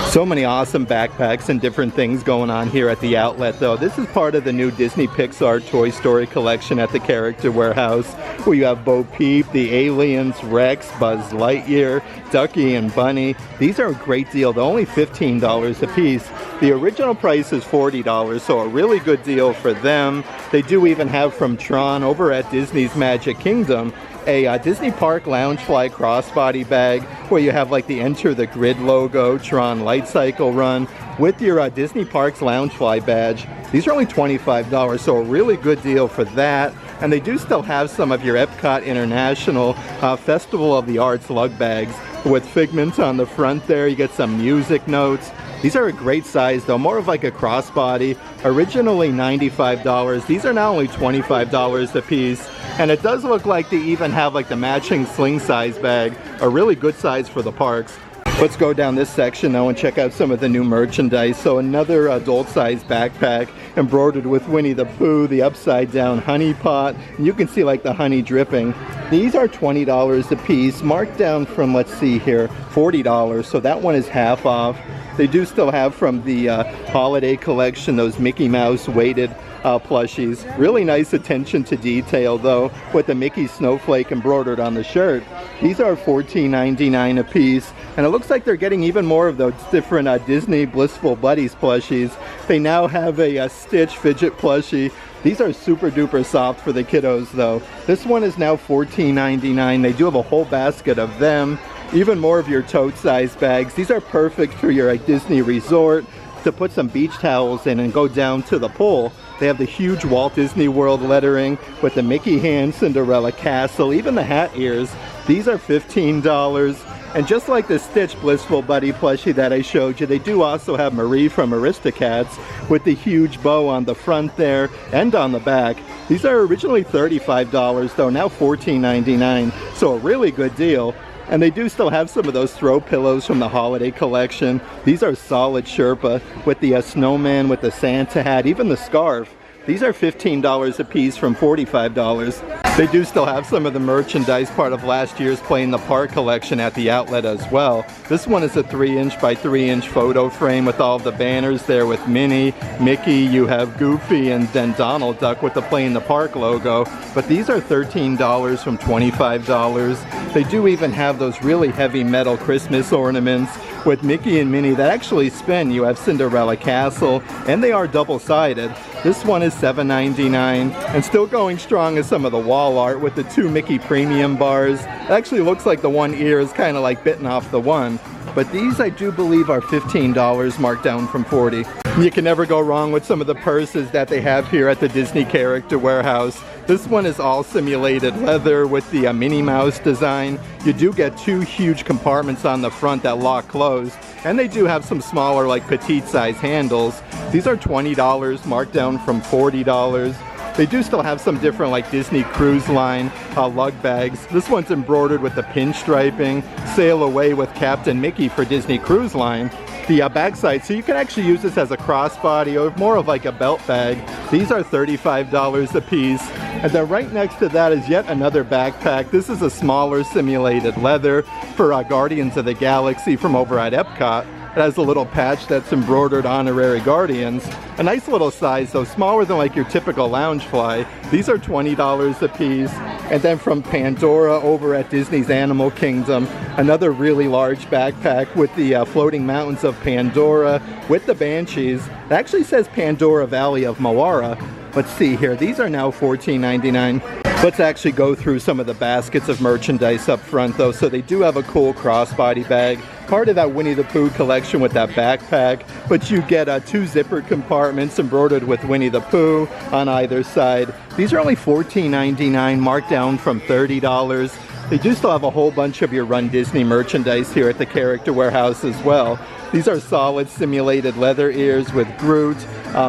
So many awesome backpacks and different things going on here at the outlet though. This is part of the new Disney Pixar Toy Story collection at the Character Warehouse, where you have Bo Peep, the Aliens, Rex, Buzz Lightyear, Ducky and Bunny. These are a great deal. They're only $15 a piece. The original price is $40, so a really good deal for them. They do even have from Tron over at Disney's Magic Kingdom a Disney Park Loungefly crossbody bag where you have like the Enter the Grid logo, Tron Light Cycle Run with your Disney Parks Loungefly badge. These are only $25, so a really good deal for that. And they do still have some of your Epcot International Festival of the Arts lug bags with figments on the front there. You get some music notes. These are a great size though, more of like a crossbody. Originally $95. These are now only $25 a piece. And it does look like they even have like the matching sling size bag, a really good size for the parks. Let's go down this section now and check out some of the new merchandise. So another adult-sized backpack embroidered with Winnie the Pooh, the upside-down honey pot, and you can see like the honey dripping. These are $20 a piece, marked down from, let's see here, $40, so that one is half off. They do still have from the holiday collection those Mickey Mouse weighted plushies. Really nice attention to detail though, with the Mickey snowflake embroidered on the shirt. These are $14.99 a piece, and it looks like they're getting even more of those different Disney Blissful Buddies plushies. They now have a Stitch fidget plushie. These are super duper soft for the kiddos though. This one is now $14.99. They do have a whole basket of them. Even more of your tote size bags. These are perfect for your Disney resort to put some beach towels in and go down to the pool. They have the huge Walt Disney World lettering with the Mickey hand Cinderella castle, even the hat ears. These are $15. And just like the Stitch Blissful Buddy plushie that I showed you, they do also have Marie from Aristocats with the huge bow on the front there and on the back. These are originally $35 though, now $14.99, so a really good deal. And they do still have some of those throw pillows from the holiday collection. These are solid Sherpa with the snowman with the Santa hat, even the scarf. These are $15 a piece from $45. They do still have some of the merchandise part of last year's Play in the Park collection at the outlet as well. This one is a 3-inch by 3-inch photo frame with all of the banners there with Minnie, Mickey, you have Goofy, and then Donald Duck with the Play in the Park logo. But these are $13 from $25. They do even have those really heavy metal Christmas ornaments with Mickey and Minnie that actually spin. You have Cinderella Castle, and they are double-sided. This one is $7.99, and still going strong is some of the wall art with the 2 Mickey Premium bars. It actually looks like the one ear is kind of like bitten off the one. But these I do believe are $15, marked down from $40. You can never go wrong with some of the purses that they have here at the Disney Character Warehouse. This one is all simulated leather with the Minnie Mouse design. You do get 2 huge compartments on the front that lock closed. And they do have some smaller, like petite size handles. These are $20, marked down from $40. They do still have some different like Disney Cruise Line lug bags. This one's embroidered with the pinstriping. Sail away with Captain Mickey for Disney Cruise Line. The backside, so you can actually use this as a crossbody or more of like a belt bag. These are $35 a piece. And then right next to that is yet another backpack. This is a smaller simulated leather for Guardians of the Galaxy from over at Epcot. It has a little patch that's embroidered Honorary Guardians. A nice little size, though, smaller than like your typical Loungefly. These are $20 a piece. And then from Pandora over at Disney's Animal Kingdom, another really large backpack with the floating mountains of Pandora with the Banshees. It actually says Pandora Valley of Moara. Let's see here, these are now $14.99. Let's actually go through some of the baskets of merchandise up front though. So they do have a cool crossbody bag, part of that Winnie the Pooh collection with that backpack, but you get 2 zippered compartments embroidered with Winnie the Pooh on either side. These are only $14.99, marked down from $30. They do still have a whole bunch of your Run Disney merchandise here at the Character Warehouse as well. These are solid simulated leather ears with Groot.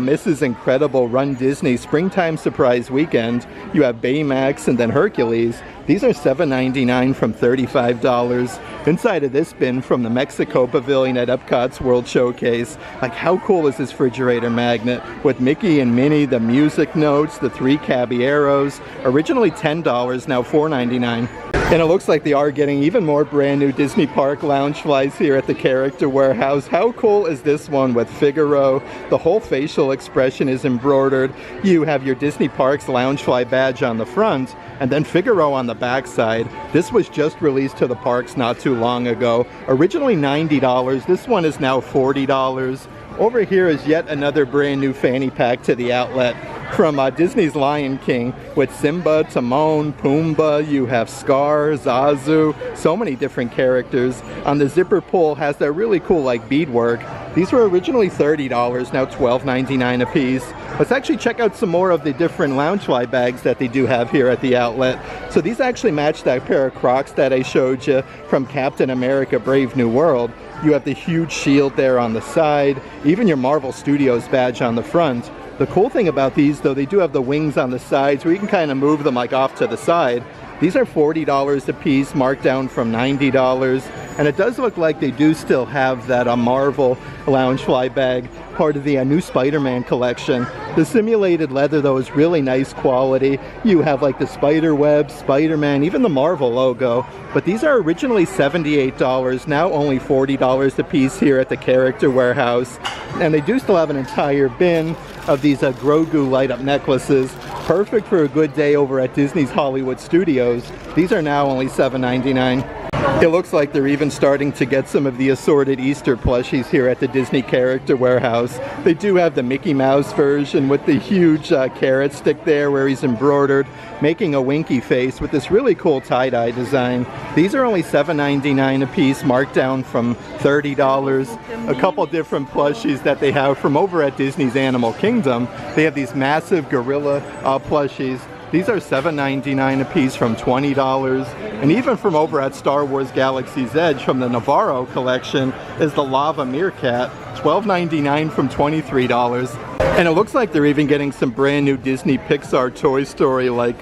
This is incredible Run Disney Springtime Surprise Weekend. You have Baymax and then Hercules. These are $7.99 from $35. Inside of this bin from the Mexico Pavilion at Epcot's World Showcase. Like, how cool is this refrigerator magnet with Mickey and Minnie, the music notes, the 3 Caballeros. Originally $10, now $4.99. And it looks like they are getting even more brand new Disney Park Loungeflies here at the Character Warehouse. How cool is this one with Figaro? The whole facial expression is embroidered. You have your Disney Parks Loungefly badge on the front and then Figaro on the back side. This was just released to the parks not too long ago. Originally $90, this one is now $40. Over here is yet another brand new fanny pack to the outlet from Disney's Lion King with Simba, Timon, Pumbaa. You have Scar, Zazu, so many different characters. On the zipper pull has that really cool like beadwork. These were originally $30, now $12.99 a piece. Let's actually check out some more of the different Loungefly bags that they do have here at the outlet. So these actually match that pair of Crocs that I showed you from Captain America Brave New World. You have the huge shield there on the side, even your Marvel Studios badge on the front. The cool thing about these though, they do have the wings on the sides where you can kind of move them like off to the side. These are $40 a piece, marked down from $90. And it does look like they do still have that Marvel Loungefly bag, part of the new Spider-Man collection. The simulated leather though is really nice quality. You have like the spider web, Spider-Man, even the Marvel logo. But these are originally $78, now only $40 a piece here at the Character Warehouse. And they do still have an entire bin of these Grogu light-up necklaces. Perfect for a good day over at Disney's Hollywood Studios. These are now only $7.99. It looks like they're even starting to get some of the assorted Easter plushies here at the Disney Character Warehouse. They do have the Mickey Mouse version with the huge carrot stick there where he's embroidered, making a winky face with this really cool tie-dye design. These are only $7.99 a piece, marked down from $30. A couple different plushies that they have from over at Disney's Animal Kingdom. They have these massive gorilla plushies. These are $7.99 a piece from $20. And even from over at Star Wars Galaxy's Edge from the Navarro collection is the Lava Meerkat, $12.99 from $23. And it looks like they're even getting some brand new Disney Pixar Toy Story like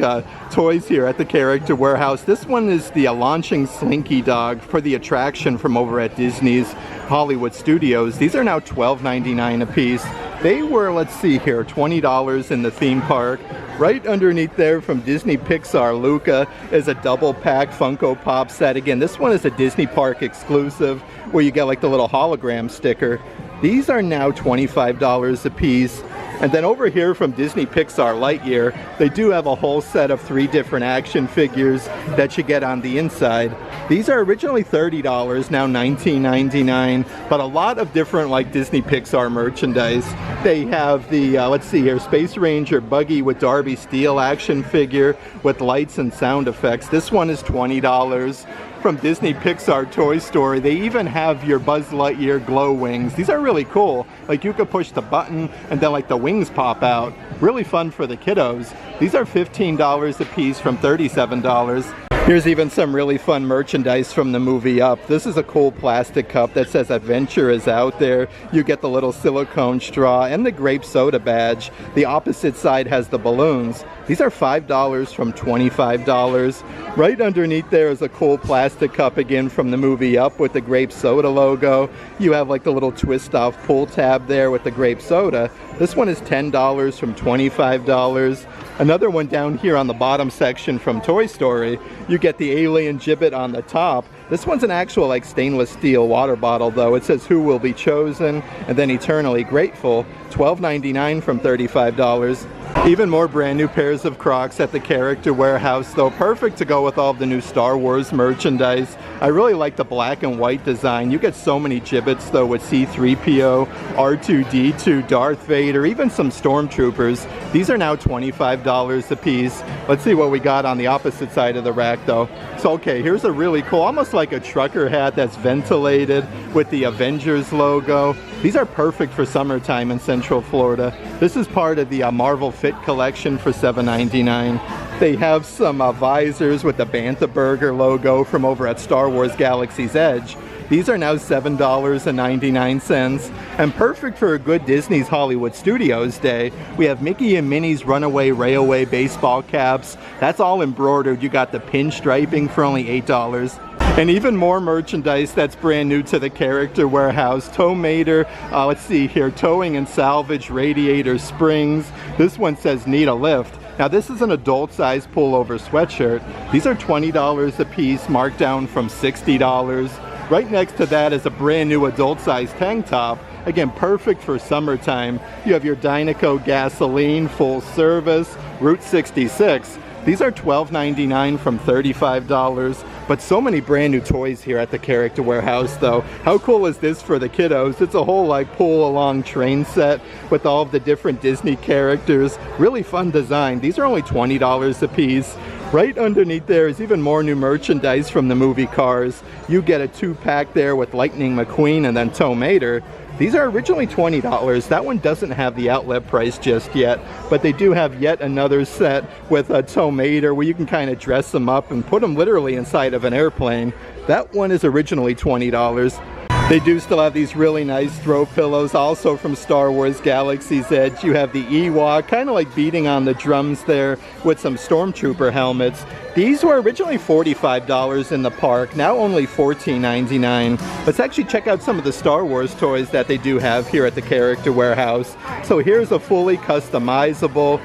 toys here at the Character Warehouse. This one is the launching Slinky Dog for the attraction from over at Disney's Hollywood Studios. These are now $12.99 a piece. They were, let's see here, $20 in the theme park. Right underneath there from Disney Pixar Luca is a double pack Funko Pop set. Again, this one is a Disney Park exclusive where you get like the little hologram sticker. These are now $25 a piece. And then over here from Disney Pixar Lightyear, they do have a whole set of 3 different action figures that you get on the inside. These are originally $30, now $19.99, but a lot of different like Disney Pixar merchandise. They have the, let's see here, Space Ranger Buggy with Darby Steel action figure with lights and sound effects. This one is $20. From Disney Pixar Toy Story, they even have your Buzz Lightyear glow wings. These are really cool. Like you could push the button and then like the wings pop out. Really fun for the kiddos. These are $15 a piece from $37. Here's even some really fun merchandise from the movie Up. This is a cool plastic cup that says Adventure is out there. You get the little silicone straw and the grape soda badge. The opposite side has the balloons. These are $5 from $25. Right underneath there is a cool plastic cup again from the movie Up with the grape soda logo. You have like the little twist off pull tab there with the grape soda. This one is $10 from $25. Another one down here on the bottom section from Toy Story, you get the alien gibbet on the top. This one's an actual like stainless steel water bottle though. It says Who Will Be Chosen and then Eternally Grateful, $12.99 from $35. Even more brand new pairs of Crocs at the Character Warehouse, though perfect to go with all of the new Star Wars merchandise. I really like the black and white design. You get so many gibbets though with C-3PO, R2-D2, Darth Vader, even some stormtroopers. These are now $25 a piece. Let's see what we got on the opposite side of the rack though. So okay, here's a really cool, almost like a trucker hat that's ventilated with the Avengers logo. These are perfect for summertime in Central Florida. This is part of the Marvel Fit collection for $7.99. They have some visors with the Bantha Burger logo from over at Star Wars Galaxy's Edge. These are now $7.99 and perfect for a good Disney's Hollywood Studios day. We have Mickey and Minnie's Runaway Railway baseball caps. That's all embroidered. You got the pinstriping for only $8. And even more merchandise that's brand new to the Character Warehouse. Tow Mater, let's see here, towing and salvage radiator springs. This one says need a lift. Now this is an adult size pullover sweatshirt. These are $20 a piece, marked down from $60. Right next to that is a brand new adult size tank top. Again, perfect for summertime. You have your Dynaco gasoline, full service, Route 66. These are $12.99 from $35. But so many brand new toys here at the Character Warehouse though. How cool is this for the kiddos? It's a whole like pull along train set with all of the different Disney characters. Really fun design. These are only $20 a piece. Right underneath there is even more new merchandise from the movie Cars. You get a 2-pack there with Lightning McQueen and then Tow Mater. These are originally $20. That one doesn't have the outlet price just yet, but they do have yet another set with a Tow Mater where you can kind of dress them up and put them literally inside of an airplane. That one is originally $20. They do still have these really nice throw pillows, also from Star Wars Galaxy's Edge. You have the Ewok, kind of like beating on the drums there with some Stormtrooper helmets. These were originally $45 in the park, now only $14.99. Let's actually check out some of the Star Wars toys that they do have here at the Character Warehouse. So here's a fully customizable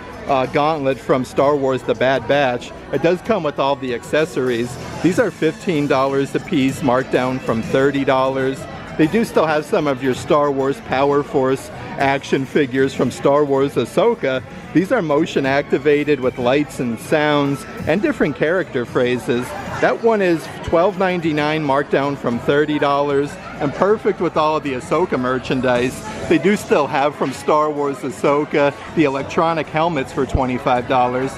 gauntlet from Star Wars The Bad Batch. It does come with all the accessories. These are $15 a piece, marked down from $30. They do still have some of your Star Wars Power Force action figures from Star Wars Ahsoka. These are motion activated with lights and sounds and different character phrases. That one is $12.99, marked down from $30, and perfect with all of the Ahsoka merchandise. They do still have from Star Wars Ahsoka the electronic helmets for $25.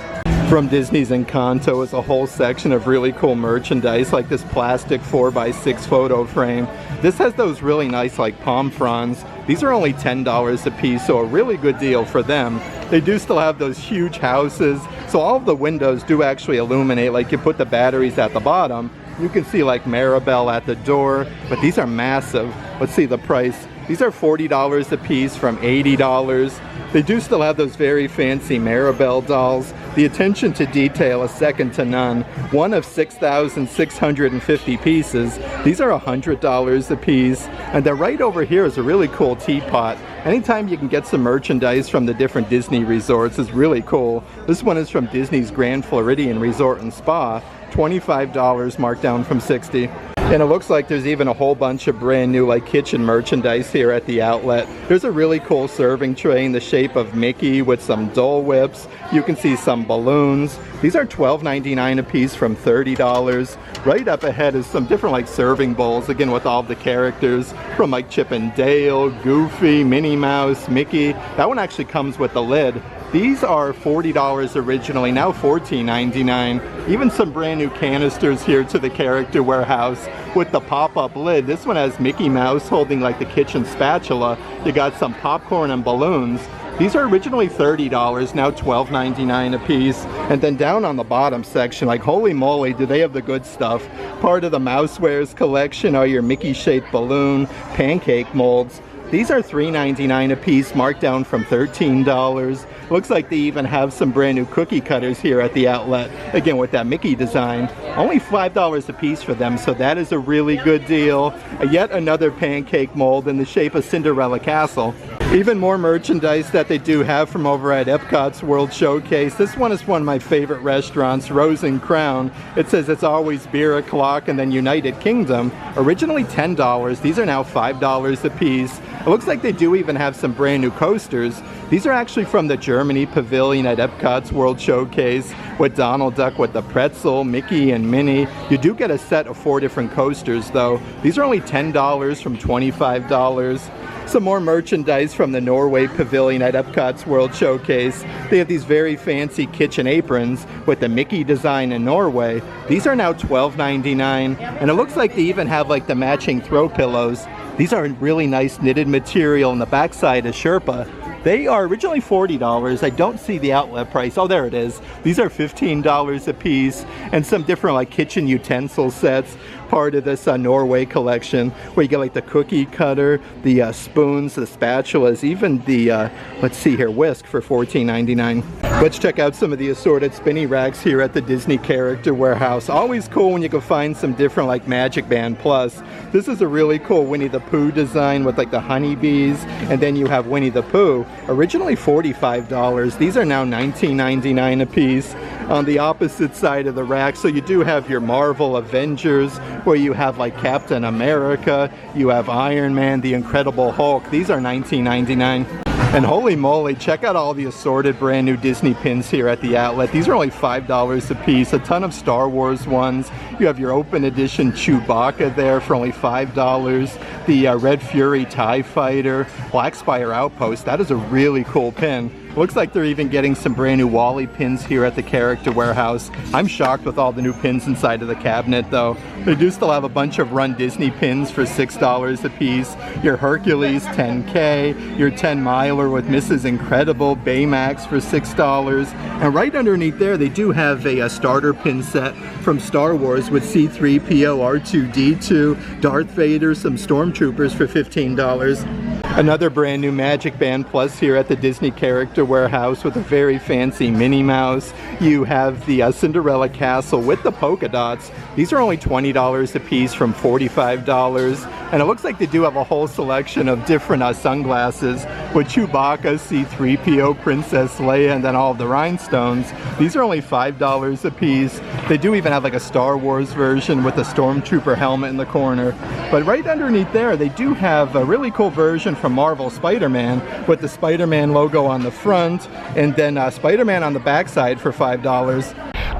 From Disney's Encanto is a whole section of really cool merchandise, like this plastic 4x6 photo frame. This has those really nice like palm fronds. These are only $10 a piece, so a really good deal for them. They do still have those huge houses, so all of the windows do actually illuminate, like you put the batteries at the bottom. You can see like Maribel at the door, but these are massive. Let's see the price. These are $40 a piece from $80. They do still have those very fancy Maribel dolls. The attention to detail is second to none. One of 6,650 pieces. These are $100 a piece. And then right over here is a really cool teapot. Anytime you can get some merchandise from the different Disney resorts is really cool. This one is from Disney's Grand Floridian Resort and Spa. $25, marked down from $60. And it looks like there's even a whole bunch of brand new like kitchen merchandise here at the outlet. There's a really cool serving tray in the shape of Mickey with some Dole Whips. You can see some balloons. These are $12.99 a piece from $30. Right up ahead is some different like serving bowls, again with all the characters from like Chip and Dale, Goofy, Minnie Mouse, Mickey. That one actually comes with the lid. These are $40 originally, now $14.99. Even some brand new canisters here to the Character Warehouse with the pop-up lid. This one has Mickey Mouse holding like the kitchen spatula. You got some popcorn and balloons. These are originally $30, now $12.99 a piece. And then down on the bottom section, like holy moly, do they have the good stuff. Part of the Mousewares collection are your Mickey-shaped balloon pancake molds. These are $3.99 a piece, marked down from $13. Looks like they even have some brand new cookie cutters here at the outlet. Again, with that Mickey design. Only $5 a piece for them, so that is a really good deal. Yet another pancake mold in the shape of Cinderella Castle. Even more merchandise that they do have from over at Epcot's World Showcase. This one is one of my favorite restaurants, Rose and Crown. It says it's always beer o'clock, and then United Kingdom. Originally $10. These are now $5 a piece. It looks like they do even have some brand new coasters. These are actually from the Germany Pavilion at Epcot's World Showcase with Donald Duck with the pretzel, Mickey and Minnie. You do get a set of 4 different coasters though. These are only $10 from $25. Some more merchandise from the Norway Pavilion at Epcot's World Showcase. They have these very fancy kitchen aprons with the Mickey design in Norway. These are now $12.99, and it looks like they even have like the matching throw pillows. These are really nice knitted material, and the backside is Sherpa. They are originally $40. I don't see the outlet price. Oh, there it is. These are $15 a piece, and some different like kitchen utensil sets, part of this Norway collection, where you get like the cookie cutter, the spoons, the spatulas, even the, let's see here, whisk for $14.99. Let's check out some of the assorted spinny racks here at the Disney Character Warehouse. Always cool when you can find some different like Magic Band Plus. This is a really cool Winnie the Pooh design with like the honeybees, and then you have Winnie the Pooh. Originally $45. These are now $19.99 a piece. On the opposite side of the rack, so you do have your Marvel Avengers, where you have like Captain America, you have Iron Man, the Incredible Hulk. These are $19.99. And holy moly, check out all the assorted brand new Disney pins here at the outlet. These are only $5 a piece. A ton of Star Wars ones. You have your open edition Chewbacca there for only $5. The Red Fury TIE Fighter, Black Spire Outpost. That is a really cool pin. Looks like they're even getting some brand new Wally pins here at the Character Warehouse. I'm shocked with all the new pins inside of the cabinet though. They do still have a bunch of Run Disney pins for $6 a piece. Your Hercules 10K, your 10 miler with Mrs. Incredible Baymax for $6. And right underneath there they do have a starter pin set from Star Wars with C-3PO, R2-D2, Darth Vader, some Stormtroopers for $15. Another brand new Magic Band Plus here at the Disney Character Warehouse with a very fancy Minnie Mouse. You have the Cinderella Castle with the polka dots. These are only $20 a piece from $45. And it looks like they do have a whole selection of different sunglasses with Chewbacca, C-3PO, Princess Leia, and then all of the rhinestones. These are only $5 a piece. They do even have like a Star Wars version with a Stormtrooper helmet in the corner. But right underneath there, they do have a really cool version from Marvel Spider-Man with the Spider-Man logo on the front, and then Spider-Man on the backside for $5.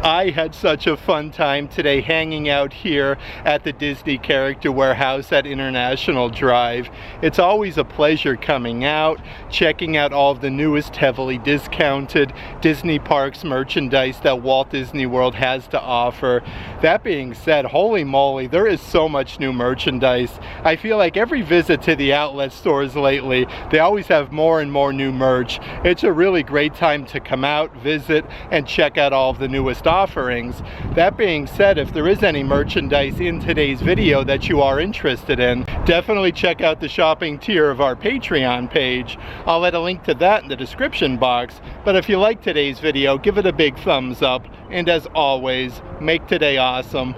I had such a fun time today hanging out here at the Disney Character Warehouse at International Drive. It's always a pleasure coming out, checking out all of the newest heavily discounted Disney Parks merchandise that Walt Disney World has to offer. That being said, holy moly, there is so much new merchandise. I feel like every visit to the outlet stores lately, they always have more and more new merch. It's a really great time to come out, visit, and check out all of the newest offerings. That being said, if there is any merchandise in today's video that you are interested in, definitely check out the shopping tier of our Patreon page. I'll add a link to that in the description box. But if you like today's video, give it a big thumbs up, and as always, make today awesome.